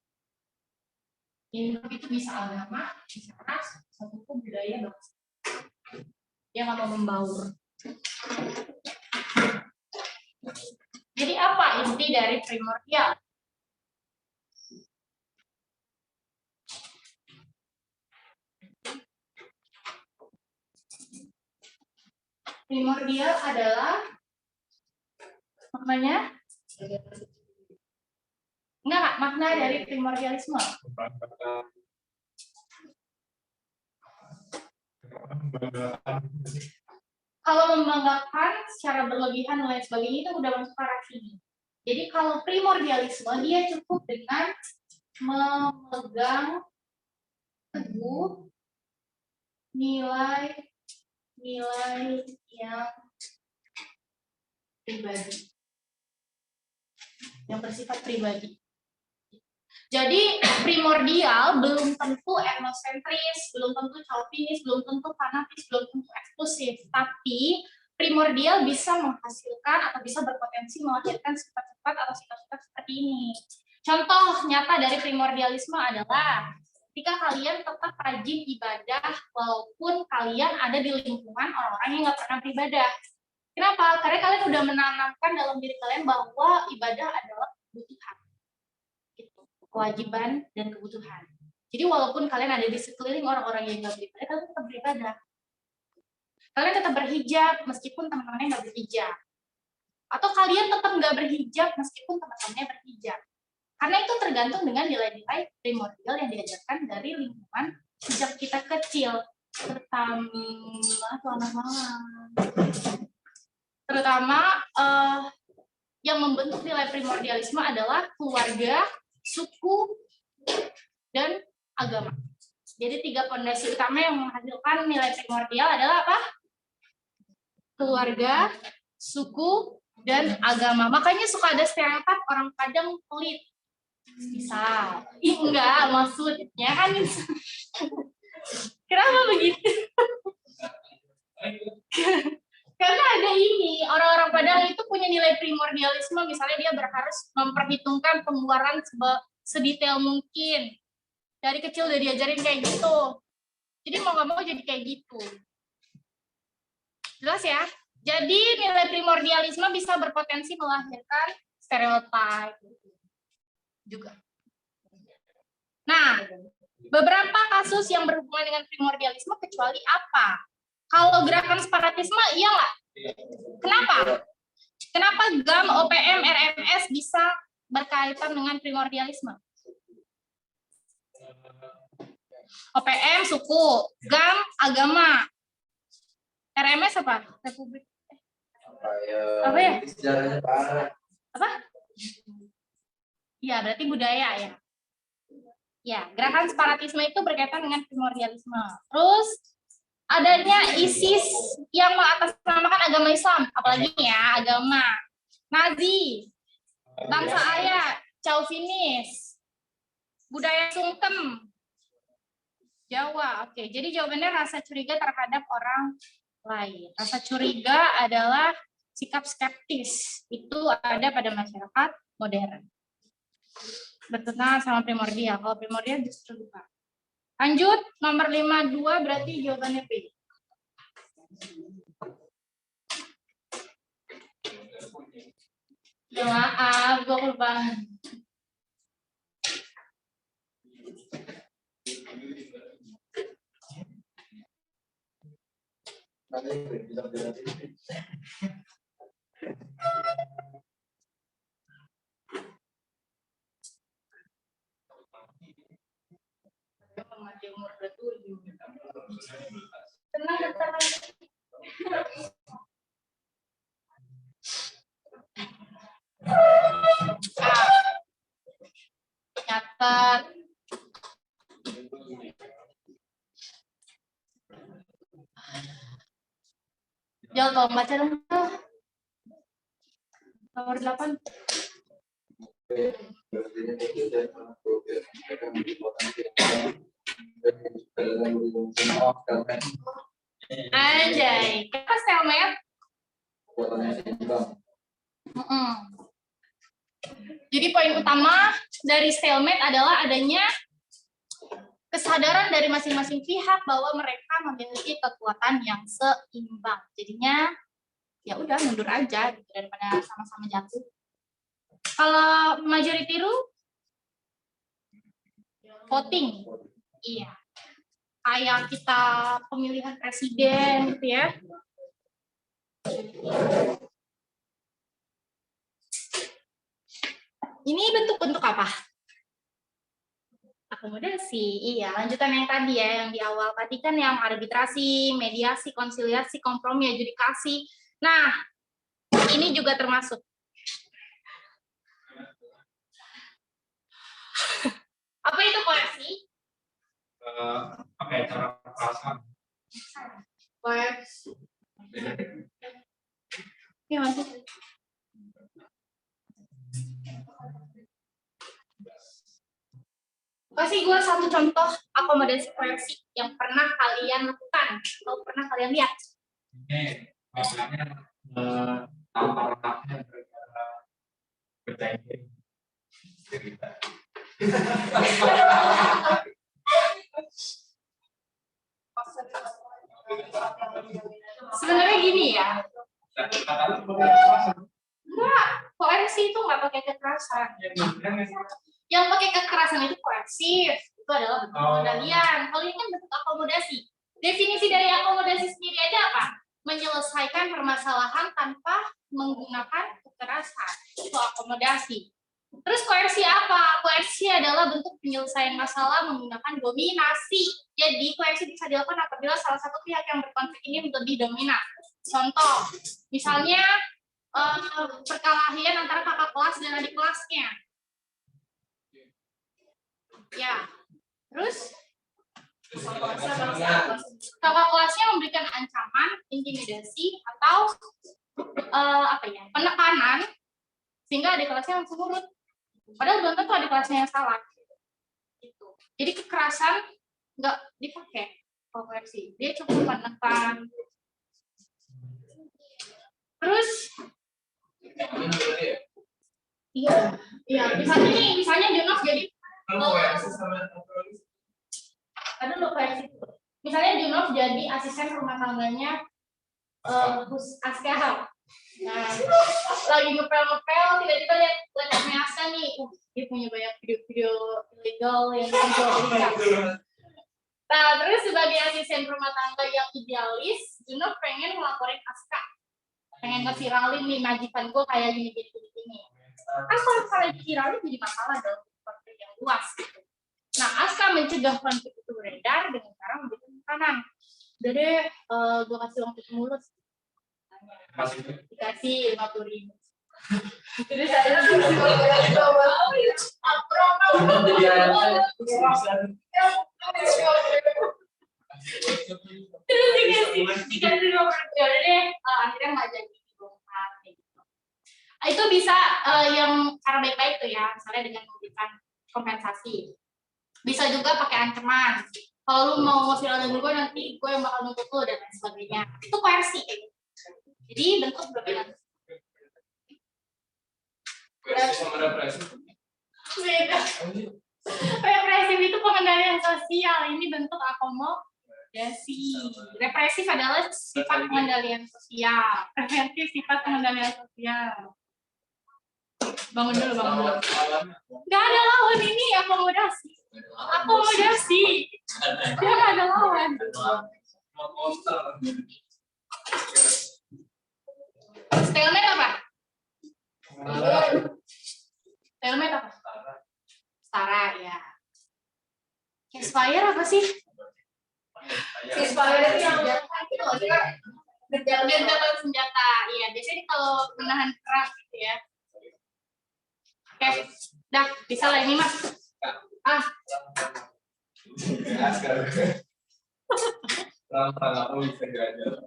Induk itu bisa agama, bisa ras, suku, budaya, bangsa. Dia nggak mau membaur. Jadi apa inti dari primordial? Primordial adalah maknanya? Enggak, makna dari primordialisme. Kalau membanggakan secara berlebihan dan lain sebagainya itu udah masuk ke arah sini. Jadi kalau primordialisme dia cukup dengan memegang teguh nilai-nilai yang pribadi, yang bersifat pribadi. Jadi primordial belum tentu etnosentris, belum tentu chauvinis, belum tentu fanatis, belum tentu eksklusif. Tapi primordial bisa menghasilkan atau bisa berpotensi melahirkan sifat-sifat atau sikap-sikap seperti ini. Contoh nyata dari primordialisme adalah ketika kalian tetap rajin ibadah walaupun kalian ada di lingkungan orang-orang yang nggak pernah beribadah. Kenapa? Karena kalian udah menanamkan dalam diri kalian bahwa ibadah adalah kebutuhan. Kewajiban dan kebutuhan. Jadi walaupun kalian ada di sekeliling orang-orang yang nggak beribadah, kalian tetap beribadah. Kalian tetap berhijab meskipun teman-temannya nggak berhijab. Atau kalian tetap nggak berhijab meskipun teman-temannya berhijab. Karena itu tergantung dengan nilai-nilai primordial yang diajarkan dari lingkungan sejak kita kecil. Selamat malam. Terutama yang membentuk nilai primordialisme adalah keluarga, suku, dan agama. Jadi 3 fondasi utama yang menghasilkan nilai primordial adalah apa? Keluarga, suku, dan agama. Makanya suka ada stereotip orang Padang pelit. Bisa. Enggak, maksudnya kan. Kenapa begitu? Karena ada ini, orang-orang Padang itu punya nilai primordialisme, misalnya dia harus memperhitungkan pengeluaran sedetail mungkin. Dari kecil udah diajarin kayak gitu. Jadi mau nggak mau jadi kayak gitu. Jelas ya? Jadi nilai primordialisme bisa berpotensi melahirkan stereotip juga. Nah, beberapa kasus yang berhubungan dengan primordialisme kecuali apa? Kalau gerakan separatisme, iya nggak? Kenapa? Kenapa GAM, OPM, RMS bisa berkaitan dengan primordialisme? OPM, suku. GAM, agama. RMS apa? Republik. Apa ya? Apa? Ya, berarti budaya ya. Ya, gerakan separatisme itu berkaitan dengan primordialisme. Terus adanya ISIS yang mengatasnamakan agama Islam, apalagi ya agama Nazi, bangsa Arya, Chauvinis, budaya sungkem, Jawa. Oke, jadi jawabannya rasa curiga terhadap orang lain. Rasa curiga adalah sikap skeptis. Itu ada pada masyarakat modern. Bertentangan sama primordial. Kalau primordial justru bukan. Lanjut, nomor 52 berarti jawabannya P. Ya maaf, gue lupa. Mati umur 27. Tenang, tenang. Catat. Jangan tolong baca dong. Nomor 8. Anjay, kenapa stalemate? Jadi poin utama dari stalemate adalah adanya kesadaran dari masing-masing pihak bahwa mereka memiliki kekuatan yang seimbang. Jadinya ya udah mundur aja gitu, daripada sama-sama jatuh. Kalau majority rule voting, iya. Kayak kita pemilihan presiden gitu ya. Ini bentuk-bentuk apa? Akomodasi, iya. Lanjutan yang tadi ya, yang di awal tadi kan yang arbitrasi, mediasi, konsiliasi, kompromi, adjudikasi. Nah, ini juga termasuk. Apa itu koersi? Apa ya, cara perasaan? Koersi. Oke, masuk. Kasih gue satu contoh akomodasi koersi yang pernah kalian lakukan atau pernah kalian lihat. Ini makanya tampar-tampar berjanji cerita. Sebenarnya gini ya. Enggak, koersi itu nggak pakai kekerasan. Yang pakai kekerasan itu koersif, itu adalah bentuk pengendalian. Kalau ini kan bentuk akomodasi. Definisi dari akomodasi sendiri aja apa? Menyelesaikan permasalahan tanpa menggunakan kekerasan. Itu akomodasi. Terus koersi apa? Koersi adalah bentuk penyelesaian masalah menggunakan dominasi. Jadi koersi bisa dilakukan apabila salah satu pihak yang berkonflik ini lebih dominan. Contoh, misalnya perkelahian antara kakak kelas dan adik kelasnya. Ya, terus kakak kelasnya memberikan ancaman, intimidasi atau penekanan sehingga adik kelasnya langsung nurut. Padahal belum tentu adik kelasnya yang salah. Gitu. Jadi kekerasan nggak dipakai koersi, dia cukup menekan. Terus, iya, misalnya Jonas jadi misalnya Junov jadi asisten rumah tangganya Aska. Nah, lagi ngepel-ngepel, tiba-tiba lihat laptopnya Aska nih, dia punya banyak video-video ilegal yang dijual. Nah, terus sebagai asisten rumah tangga yang idealis, Junov pengen ngelaporin Aska, pengen nge-viralin nih majikan gue kayak gini. Kan kalau viralin jadi masalah dong, konflik yang luas gitu. Nah, Aska mencegah konflik itu beredar dengan cara memberikan makanan. Jadi, gue kasih uang cuci mulut. Dikasih 50.000. Jadi saya dikasih 50.000 deh, akhirnya nggak jadi dibongkar. Itu bisa yang cara baik-baik tuh ya, misalnya dengan memberikan kompensasi. Bisa juga pakai ancaman. Kalau lu mau nge-viralin gue nanti gue yang bakal nuntut lu dan lain sebagainya. Itu koersi kayak gitu. Jadi bentuk berbeda. Koersi sama represi. Beda. Represif itu pengendalian sosial. Ini bentuk akomodasi. Represif adalah sifat pengendalian sosial. Preventif sifat pengendalian sosial. Bangun dulu. Gak ada lawan ini akomodasi. Dia gak ada lawan. Stalemate apa? Stalemate apa? Setara ya. Ceasefire apa sih? Ceasefire itu yang gencatan senjata. Iya, biasanya kalau menahan perang gitu ya. Oke, dah bisa lah ini mas. Aku bisa jalan.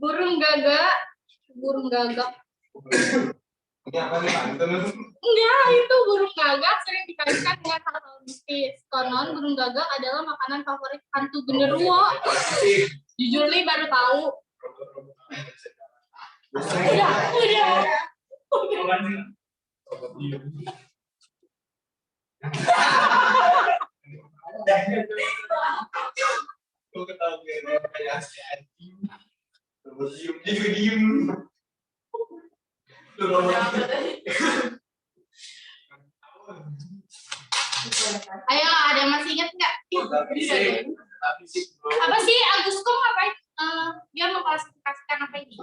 Burung gagak. Ini apa nih? Enggak, itu burung gagak sering dikaitkan dengan hal-hal mistis. Konon burung gagak adalah makanan favorit hantu genderuwo. Jujur nih baru tahu. Udah. Gue ketawa kayak si anjing. Dia juga diem. Ayo, ada yang masih ingat nggak? Apa sih Agusco ngapain? Dia mengklasifikasikan apa ini?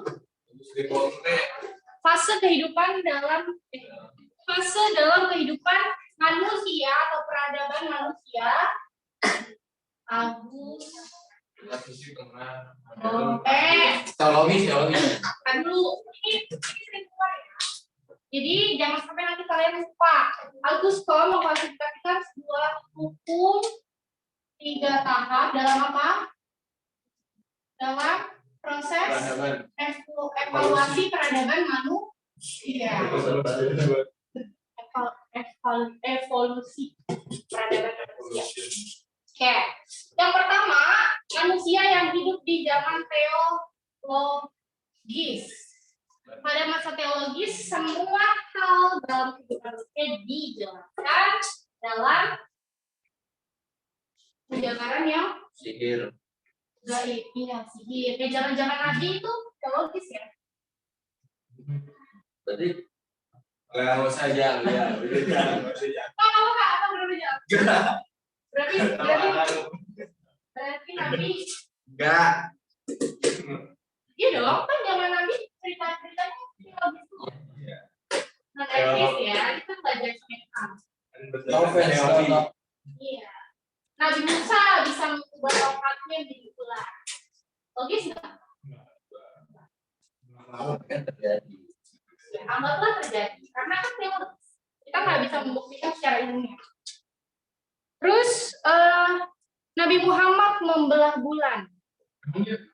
Fase dalam kehidupan manusia atau peradaban manusia. Teologi. Kan dulu ini sering keluar ya. Jadi jangan sampai nanti kalian lupa. Augusto mengklasifikasikan sebuah hukum 3 tahap dalam apa? Dalam proses evaluasi peradaban manusia. Evolusi peradaban manusia. Oke. Yang pertama, manusia yang hidup di zaman teologis. Pada masa teologis, semua hal dalam kehidupan manusia dijelaskan dalam penjabaran yang Sihir. gaib. Iya, sihir. Jalan-jalan nabi itu teologis ya. Berarti kalau saja ya. Nah, Berarti Nabi. Enggak. Iya dong, kan zaman Nabi cerita-ceritanya logis tuh. Nah, ya, itu belajar mental. Iya. Nabi Musa bisa mengubah tongkatnya menjadi ular. Logis nggak? Kan terjadi. Ya, anggaplah terjadi. Karena kan teori. Kita nggak bisa membuktikan secara ilmiah. Terus Nabi Muhammad membelah bulan. Iya.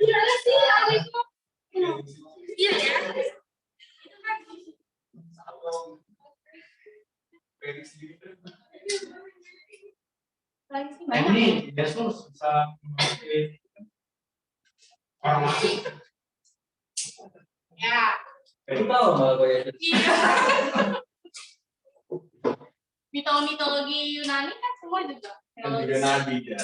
Gimana sih itu? Iya ya. Itu kan lagi sih banyak. Ini Yesus bisa memakai orang mati. Ya. Itu tahu malah kayak Iya. Mitologi Yunani kan semua juga. Juga nabi ya.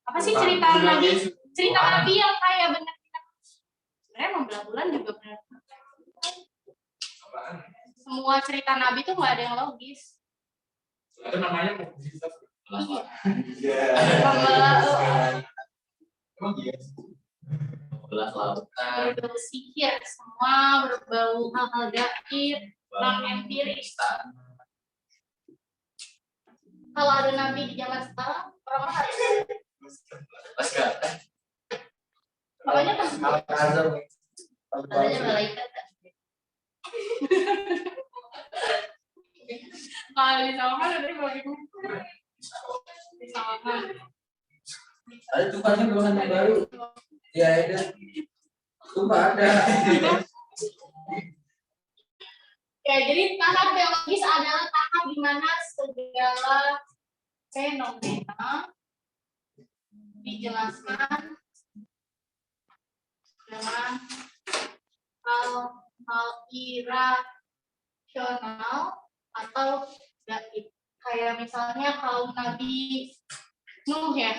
Apa sih cerita Nabi? Cerita Nabi yang kayak benar. Sebenarnya membelah bulan juga benar. Semua cerita Nabi tuh nggak ada yang logis. Itu namanya mukjizat. Iya. Emang iya. belas lautan. Berbau sihir, semua berbau hal-hal gaib, non empiris. Kalau ada Nabi di zaman sekarang, orang harus Pas gak? apanya kan? Adanya malaikat. Kalau disamakan ada yang lebih disamakan. Ada tumpahnya bukan yang baru. Ya ada. Tumpah ada. Ya, jadi tahap biologis adalah tahap di mana segala fenomena dijelaskan dengan hal irasional atau gaib. Kayak misalnya kaum Nabi Nuh ya,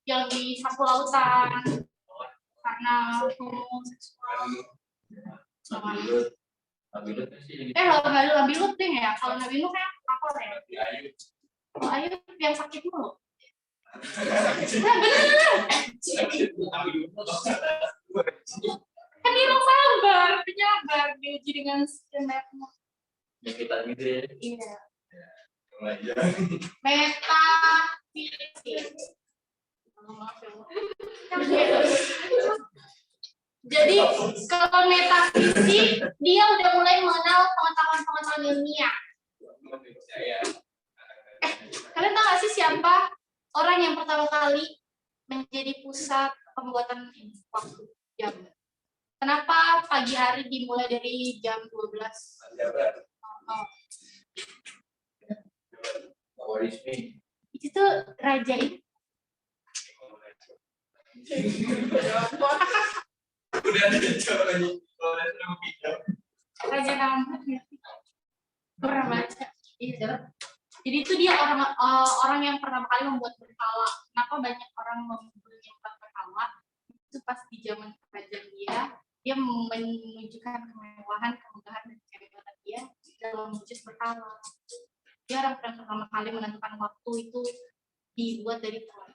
yang di sapu lautan karena homoseksual. Nabi Lut deh ya. Kalau Nabi Nuh kan apa ya? Oh, Ayu yang sakit mulu. Nah, bener. Kan dia orang sabar, penyabar, diuji dengan skenario. Kita Iya. Metafisik. Jadi kalau metafisik dia udah mulai mengenal pengetahuan-pengetahuan ilmiah. Kalian tahu nggak sih siapa orang yang pertama kali menjadi pusat pembuatan waktu jam? Kenapa pagi hari dimulai dari jam 12? Itu tuh raja itu. Raja Namrud ya. Pernah baca. Iya. Jadi itu dia orang yang pertama kali membuat berhala. Kenapa banyak orang membuat berhala? Itu pas di zaman kerajaan dia menunjukkan kemewahan, kemegahan dan kehebasan dia dalam wujud berhala. Dia orang yang pertama kali menentukan waktu itu dibuat dari berhala.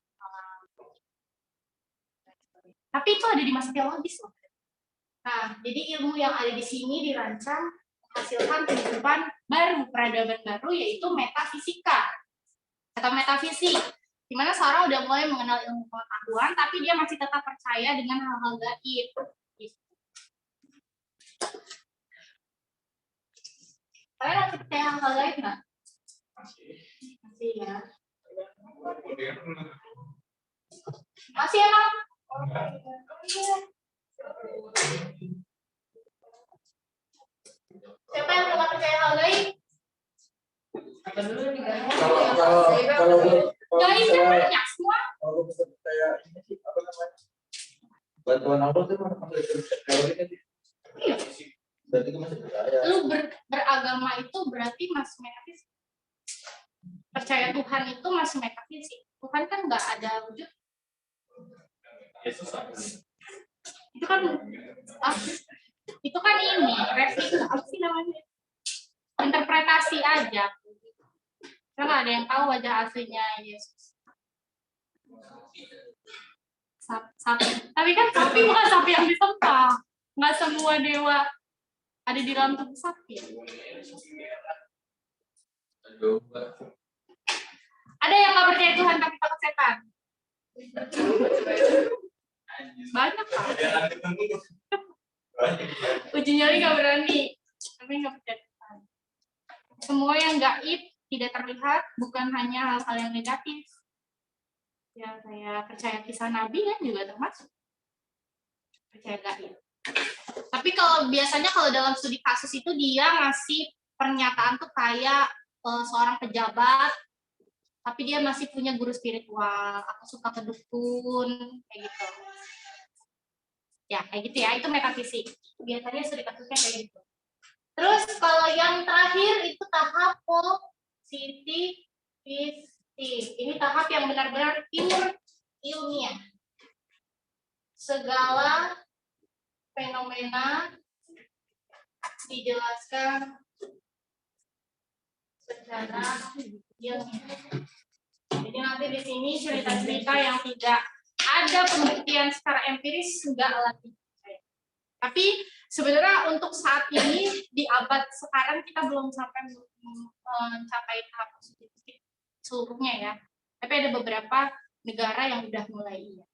Tapi itu ada di masa teologis loh. Nah, jadi ilmu yang ada di sini dirancang menghasilkan kehidupan baru, peradaban baru, yaitu metafisika atau metafisik, di mana seorang udah mulai mengenal ilmu pengetahuan, tapi dia masih tetap percaya dengan hal-hal gaib. Kalian masih percaya hal-hal gaib nggak? Masih ya. Masih emang? Siapa yang belum percaya hal gaib? Kalau Gaib kan banyak semua. Kalau bisa percaya ini sih apa namanya? Bantuan Allah itu kalau ini Iya. berarti itu masih percaya. Lu beragama itu berarti masih metafisik. Percaya Tuhan itu masih metafisik. Tuhan kan nggak ada wujud. Yesus Itu kan ah, itu kan ini replika apa sih namanya? Interpretasi aja. Karena nggak ada yang tahu wajah aslinya Yesus. Sapi. Tapi kan sapi bukan sapi yang disembah. Nggak semua dewa ada di dalam tubuh sapi. Ada yang nggak percaya Tuhan tapi takut setan. Banyak kan? Uji nyali nggak berani, tapi nggak percaya Tuhan. Semua yang gaib tidak terlihat, bukan hanya hal-hal yang negatif. Ya saya percaya kisah Nabi kan juga termasuk percaya gaib. Tapi kalau biasanya kalau dalam studi kasus itu dia ngasih pernyataan tuh kayak seorang pejabat, tapi dia masih punya guru spiritual. Aku suka ke dukun, kayak gitu. Ya, kayak gitu ya. Itu metafisik. Biasanya studi kasusnya kayak gitu. Terus kalau yang terakhir itu tahap positivity. Ini tahap yang benar-benar pure ilmiah. Segala fenomena dijelaskan secara ilmiah. Jadi nanti di sini cerita-cerita yang tidak ada pembuktian secara empiris enggak alami. Tapi sebenarnya untuk saat ini di abad sekarang kita belum sampai mencapai tahap positif seluruhnya ya. Tapi ada beberapa negara yang udah mulai iya.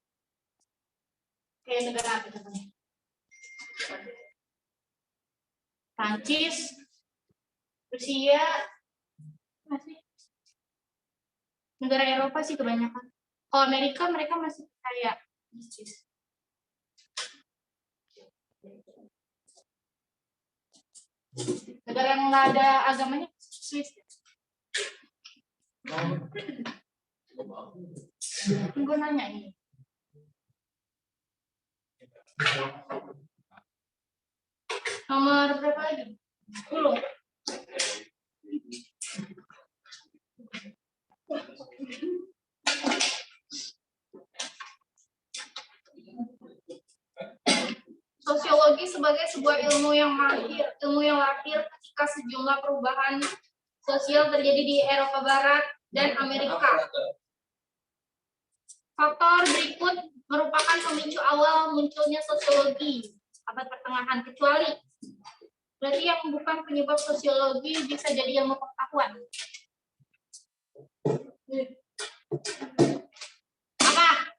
Kayak negara apa contohnya? Prancis, Rusia, masih negara Eropa sih kebanyakan. Kalau Amerika mereka masih kayak mistis. Negara yang nggak ada agamanya Swiss. Gue nanya ini. Nomor berapa lagi? 10. Sosiologi sebagai sebuah ilmu yang lahir ketika sejumlah perubahan sosial terjadi di Eropa Barat dan Amerika. Faktor berikut merupakan pemicu awal munculnya sosiologi abad pertengahan, kecuali berarti yang bukan penyebab sosiologi bisa jadi ilmu pengetahuan. Apa?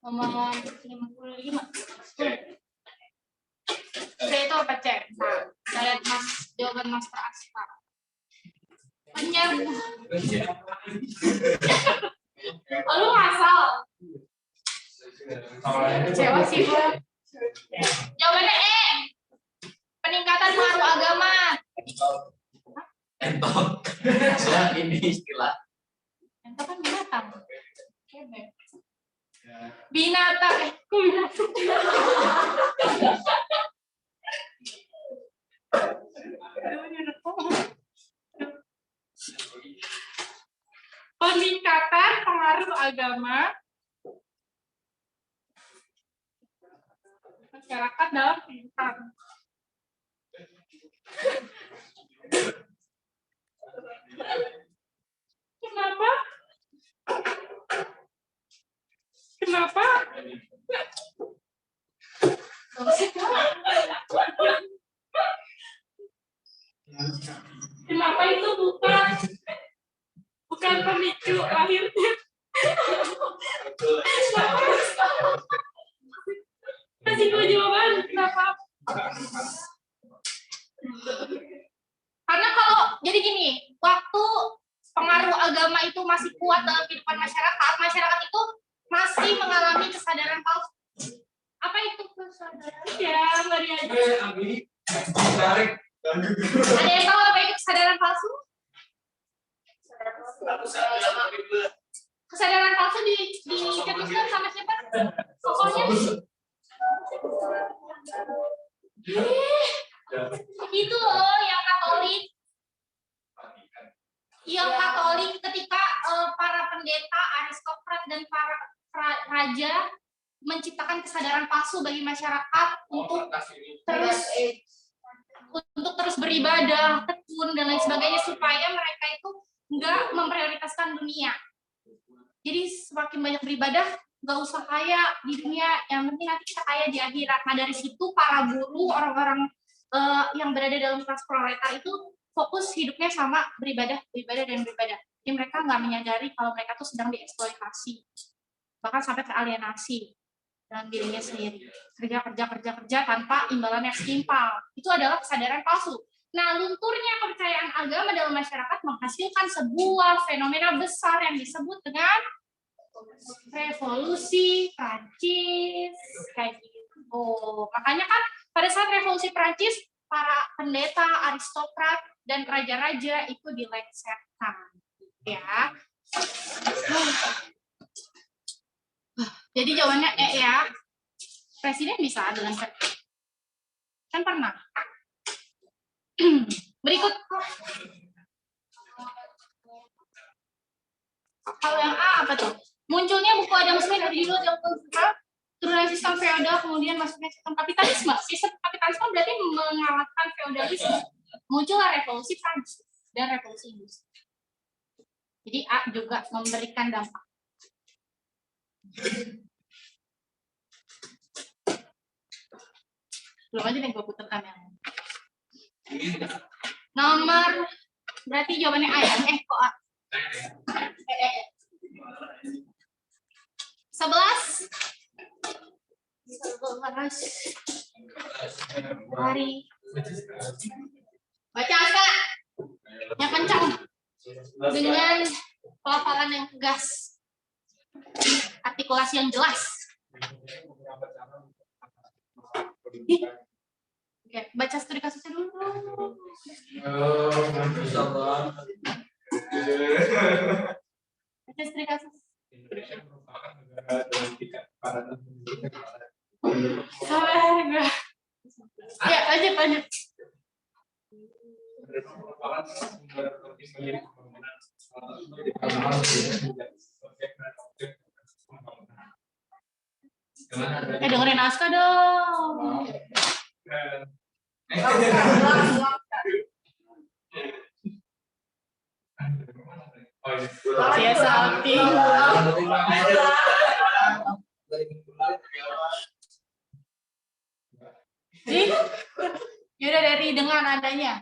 Nomor 55. Saya itu apa cek? Nah, saya lihat mas jawaban Master Aspa. Oh, lu ngasal. Kecewa sih gue. Jawabannya E. Peningkatan pengaruh agama. Entok. Ini istilah. Entok kan binatang. Binatang. Kok binatang? Peningkatan pengaruh agama masyarakat dalam kehidupan. Kenapa? Kenapa? Kenapa itu bukan pemicu lahirnya? Kasih gue jawaban kenapa? Karena kalau jadi gini, waktu pengaruh agama itu masih kuat dalam kehidupan masyarakat, masyarakat itu masih mengalami kesadaran palsu. Apa itu kesadaran? Ya, mari aja. Ada yang tahu apa itu kesadaran palsu? Kesadaran palsu dicetuskan sama siapa? Pokoknya itu loh yang Katolik. Yang Katolik ketika para pendeta, aristokrat dan para raja menciptakan kesadaran palsu bagi masyarakat untuk terus beribadah, tekun dan lain sebagainya supaya mereka itu nggak memprioritaskan dunia. Jadi semakin banyak beribadah, nggak usah kaya di dunia, yang penting nanti kita kaya di akhirat. Nah dari situ para buruh, orang-orang yang berada dalam kelas proletar itu fokus hidupnya sama beribadah, beribadah dan beribadah. Jadi mereka nggak menyadari kalau mereka tuh sedang dieksploitasi, bahkan sampai teralienasi dalam dirinya sendiri. Kerja tanpa imbalan yang setimpal. Itu adalah kesadaran palsu. Nah, lunturnya kepercayaan agama dalam masyarakat menghasilkan sebuah fenomena besar yang disebut dengan revolusi Prancis. Kayak gitu. Makanya kan pada saat revolusi Prancis, para pendeta, aristokrat, dan raja-raja itu dilengsarkan. Ya. Jadi jawabannya ya. Presiden bisa dengan kan pernah. Berikut hal yang A apa tuh? Munculnya buku Adam Smith dari judul turunan sistem feodal kemudian masuknya sistem kapitalisme. Sistem kapitalisme berarti mengalahkan feodalisme. Muncullah revolusi Prancis dan revolusi industri. Jadi A juga memberikan dampak. Belum aja nih gue putarkan yang nomor, berarti jawabannya A ya? Kok A? 11. Hari. Baca Aska. Yang kencang. Dengan pelafalan yang tegas. Artikulasi yang jelas. Oke, baca studi kasusnya dulu. Baca studi kasus. Indonesia merupakan negara dengan tingkat keparahan penduduk. Ya, lanjut. Merupakan sumber tertinggi pembangunan. Dengerin Aska dong. Ya salting. Yaudah dari dengan adanya.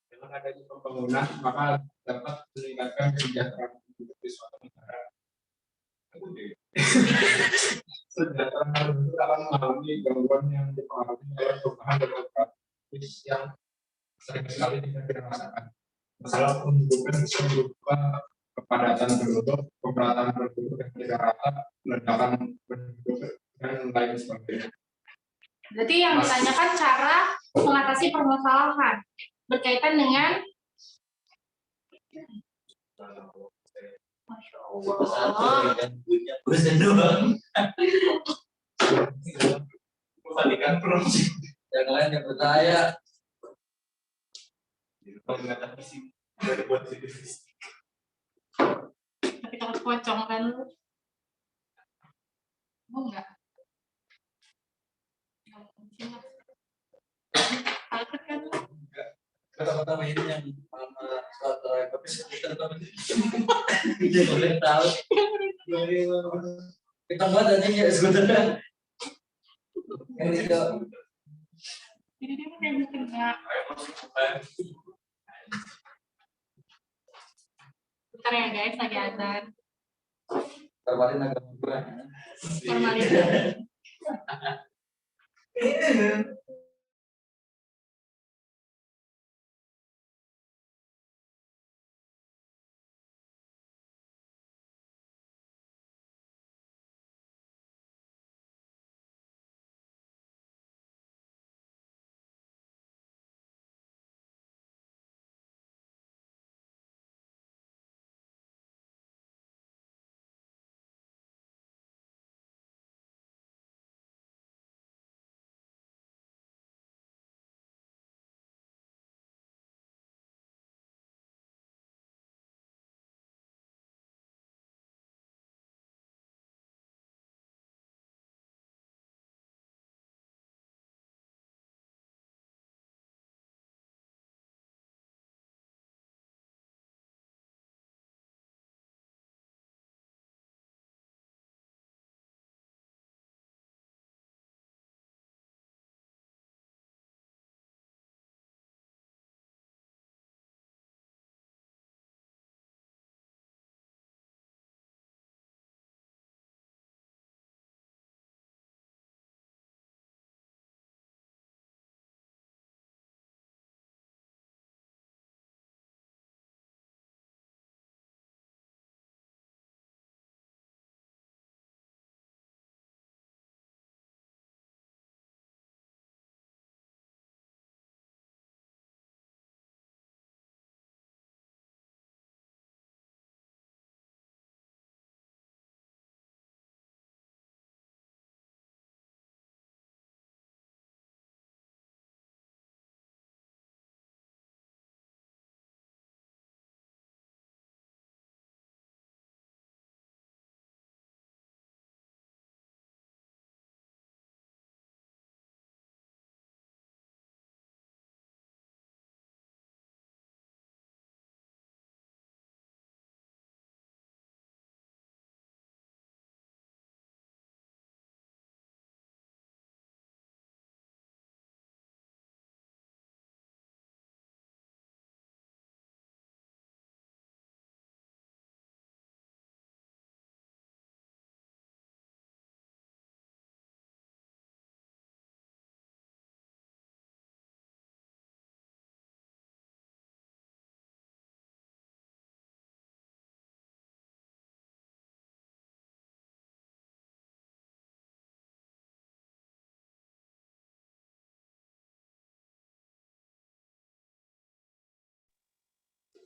Dengan adanya pembangunan maka dapat meningkatkan kesejahteraan penduduk di suatu negara. Kesejahteraan penduduk akan mengalami gangguan yang dipengaruhi oleh perubahan demografis yang sering sekali tidak dirasakan. Masalah pendudukan bisa berupa kepadatan penduduk, pemerataan penduduk yang tidak rata, ledakan penduduk, dan lain sebagainya. Berarti yang ditanyakan cara mengatasi permasalahan berkaitan dengan Masya Allah. Membandingkan proses Yang lain yang percaya. mengatasi fisik dari buat fisik. Tapi takut pocong kan lu? Mau nggak? Takut kan lu? Kata-kata ini yang suatu tapi sekitar tapi dia boleh tahu. Kita buat aja ya sebenarnya. Ini juga. Jadi dia kayak gitu nggak? Bentar ya guys, lagi azan. Terbatin agak kurang. Formalin.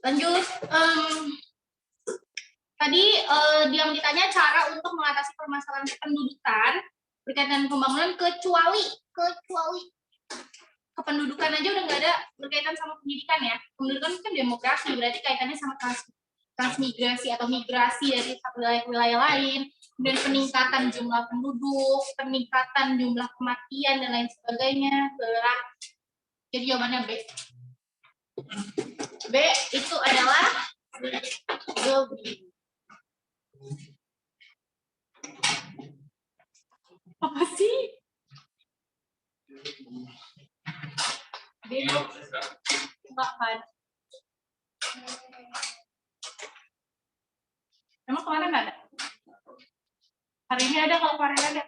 Lanjut. Tadi yang ditanya cara untuk mengatasi permasalahan kependudukan berkaitan dengan pembangunan kecuali kependudukan aja udah nggak ada berkaitan sama pendidikan ya. Pendidikan kan demokrasi, berarti kaitannya sama transmigrasi atau migrasi dari satu wilayah ke wilayah lain, dan peningkatan jumlah penduduk, peningkatan jumlah kematian dan lain sebagainya. Jadi jawabannya B. B itu adalah zombie. Apa sih? B enggak kan? Emang kemarin ada? Hari ini ada, kalau kemarin ada.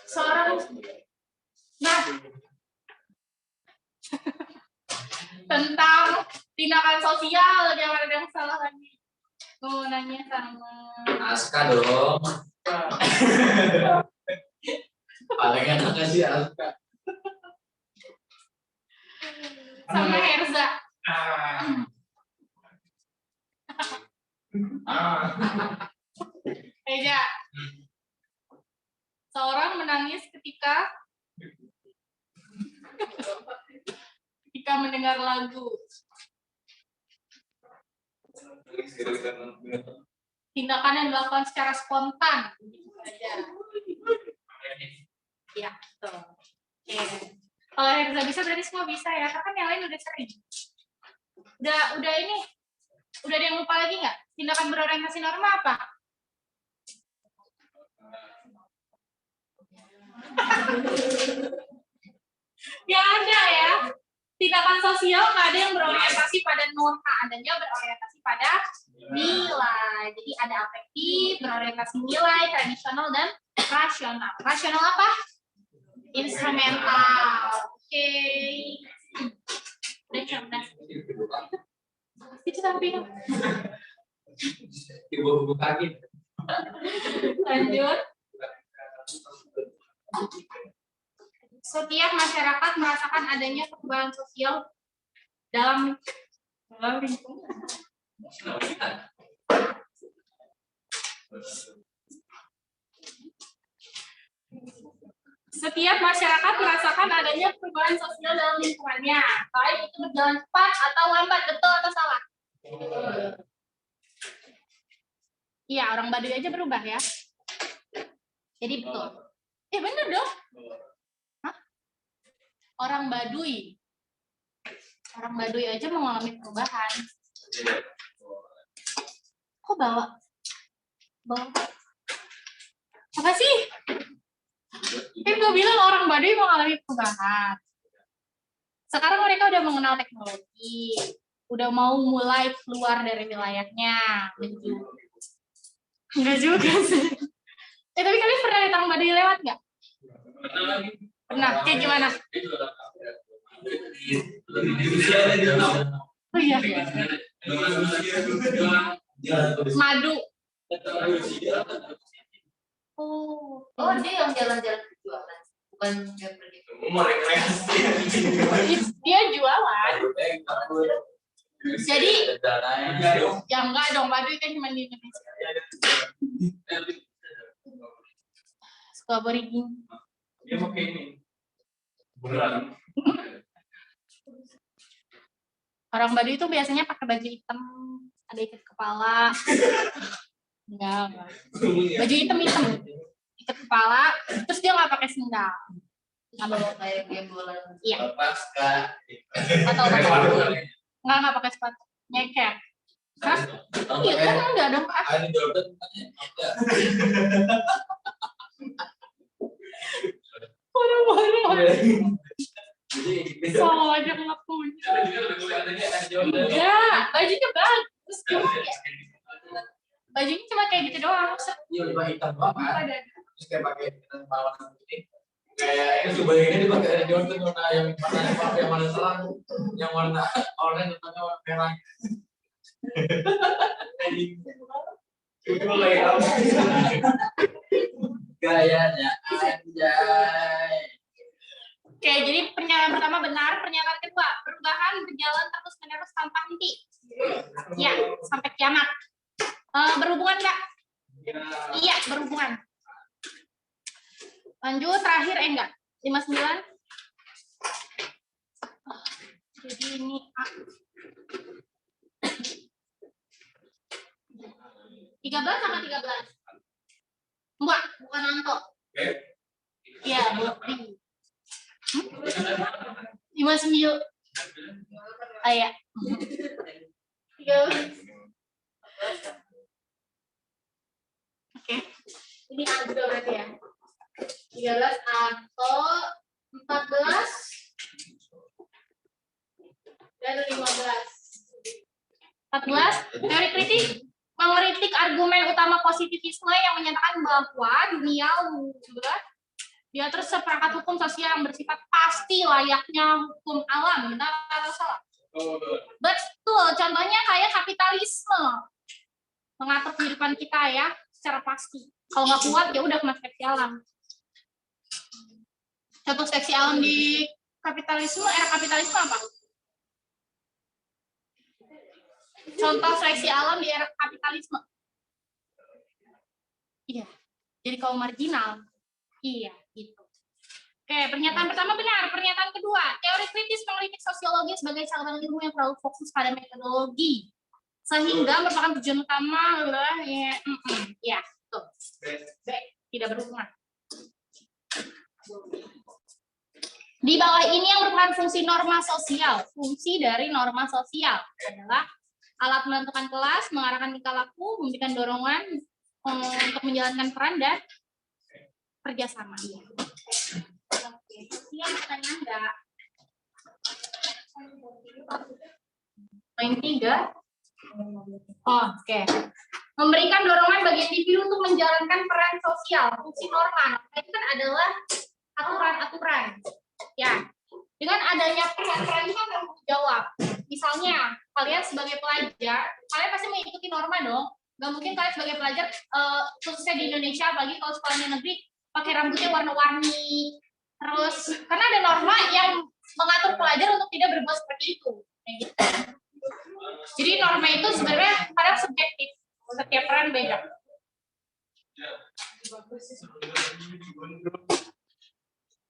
Seorang, nah, tentang tindakan sosial, jangan ada yang salah lagi. Mau nanya sama Aska dong. Paling enak kasih Aska. sama Herza. Eja. Seorang menangis ketika mendengar lagu. Tindakan yang dilakukan secara spontan. Ya, betul. Oke. Kalau Herza bisa berarti semua bisa ya, karena kan yang lain udah sering. Udah ini. Udah ada yang lupa lagi nggak? Tindakan berorientasi norma apa? Ya ada ya. Tindakan sosial nggak ada yang berorientasi pada norma, adanya berorientasi pada nilai. Jadi ada afektif, berorientasi nilai, tradisional, dan rasional. Rasional apa? Instrumental. Oke. Udah cerdas. Itu sampai. Ibu kaki. Lanjut. Setiap masyarakat merasakan adanya perubahan sosial dalam lingkungan. Setiap masyarakat merasakan adanya perubahan sosial dalam lingkungannya, baik itu berjalan cepat atau lambat, betul atau salah? Iya, orang Baduy aja berubah ya. Jadi betul. Bener dong. Hah? Orang Baduy aja mengalami perubahan. Kok bawa apa sih? Kan gue bilang orang Baduy mengalami perubahan. Sekarang mereka udah mengenal teknologi, udah mau mulai keluar dari wilayahnya. Enggak juga sih. Tapi kalian pernah datang Baduy lewat nggak? Pernah. Kayak gimana? Oh iya. Madu. Oh, dia yang jalan-jalan jualan, bukan yang pergi. Dia jualan. Jadi, ya enggak dong, Baduy kan cuma di Indonesia. Suka aborigin. Dia pakai ini. Beneran. Orang Baduy itu biasanya pakai baju hitam, ada ikat kepala. Enggak. Baju hitam, ikat kepala, terus dia nggak pakai sendal. Kalau kayak dia jualan. Iya. Pasca. Atau nggak pakai sepatu. Nyeker. Hah? Iya kan enggak dong. Ada Jordan Baru-baru. Sama aja nggak punya. Enggak, bajunya bagus. Cuma ya. Bajunya cuma kayak gitu doang. Iya, lebih hitam banget. Ada. Terus kayak pakai bawahan ini. Kayak itu bajunya dipakai Air Jordan warna yang mana terang, yang warna oranye atau warna merah. Itu lagi apa? Gayanya anjay. Oke, jadi pernyataan pertama benar, pernyataan kedua, perubahan berjalan terus-menerus tanpa henti. Ya, sampai kiamat. Berhubungan nggak? Iya, berhubungan. Lanjut, terakhir enggak? 59. Jadi ini A. 13 sama 13? Enggak, bukan Anto. Iya, Bobby. 59. Ah ya. 13. Oke. Ini A juga berarti ya. 13 Anto, 14 dan 15. 14 teori kritik mengkritik argumen utama positivisme yang menyatakan bahwa dunia diatur seperangkat hukum sosial yang bersifat pasti layaknya hukum alam. Benar atau salah? Betul. Contohnya kayak kapitalisme mengatur kehidupan kita ya secara pasti. Kalau nggak kuat ya udah kena seleksi alam. Contoh seleksi alam di kapitalisme, era kapitalisme apa? Contoh seleksi alam di era kapitalisme. Iya. Jadi kaum marginal. Iya, gitu. Oke, pernyataan pertama benar. Pernyataan kedua, teori kritis mengkritik sosiologi sebagai cabang ilmu yang terlalu fokus pada metodologi. Sehingga merupakan tujuan utama adalah ya, tuh. B, tidak berhubungan. Di bawah ini yang merupakan fungsi norma sosial. Fungsi dari norma sosial adalah alat menentukan kelas, mengarahkan tingkah laku, memberikan dorongan untuk menjalankan peran dan kerjasama. Oke, siap pertanyaan enggak? Poin 3. Oke. Memberikan dorongan bagi individu untuk menjalankan peran sosial, fungsi norma. Itu kan adalah aturan-aturan. Ya. Dengan adanya peran-peran itu kan tanggung jawab. Misalnya, kalian sebagai pelajar, kalian pasti mengikuti norma dong. Nggak mungkin kalian sebagai pelajar, khususnya di Indonesia, apalagi kalau sekolahnya negeri, pakai rambutnya warna-warni. Terus, karena ada norma yang mengatur pelajar untuk tidak berbuat seperti itu. Kayak gitu. Jadi norma itu sebenarnya kadang subjektif. Setiap peran beda.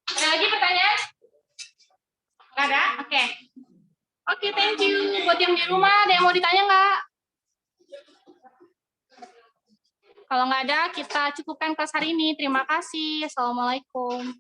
Ada lagi pertanyaan? Nggak ada? Oke. Oke, thank you. Buat yang di rumah, ada yang mau ditanya nggak? Kalau nggak ada, kita cukupkan kelas hari ini. Terima kasih. Assalamualaikum.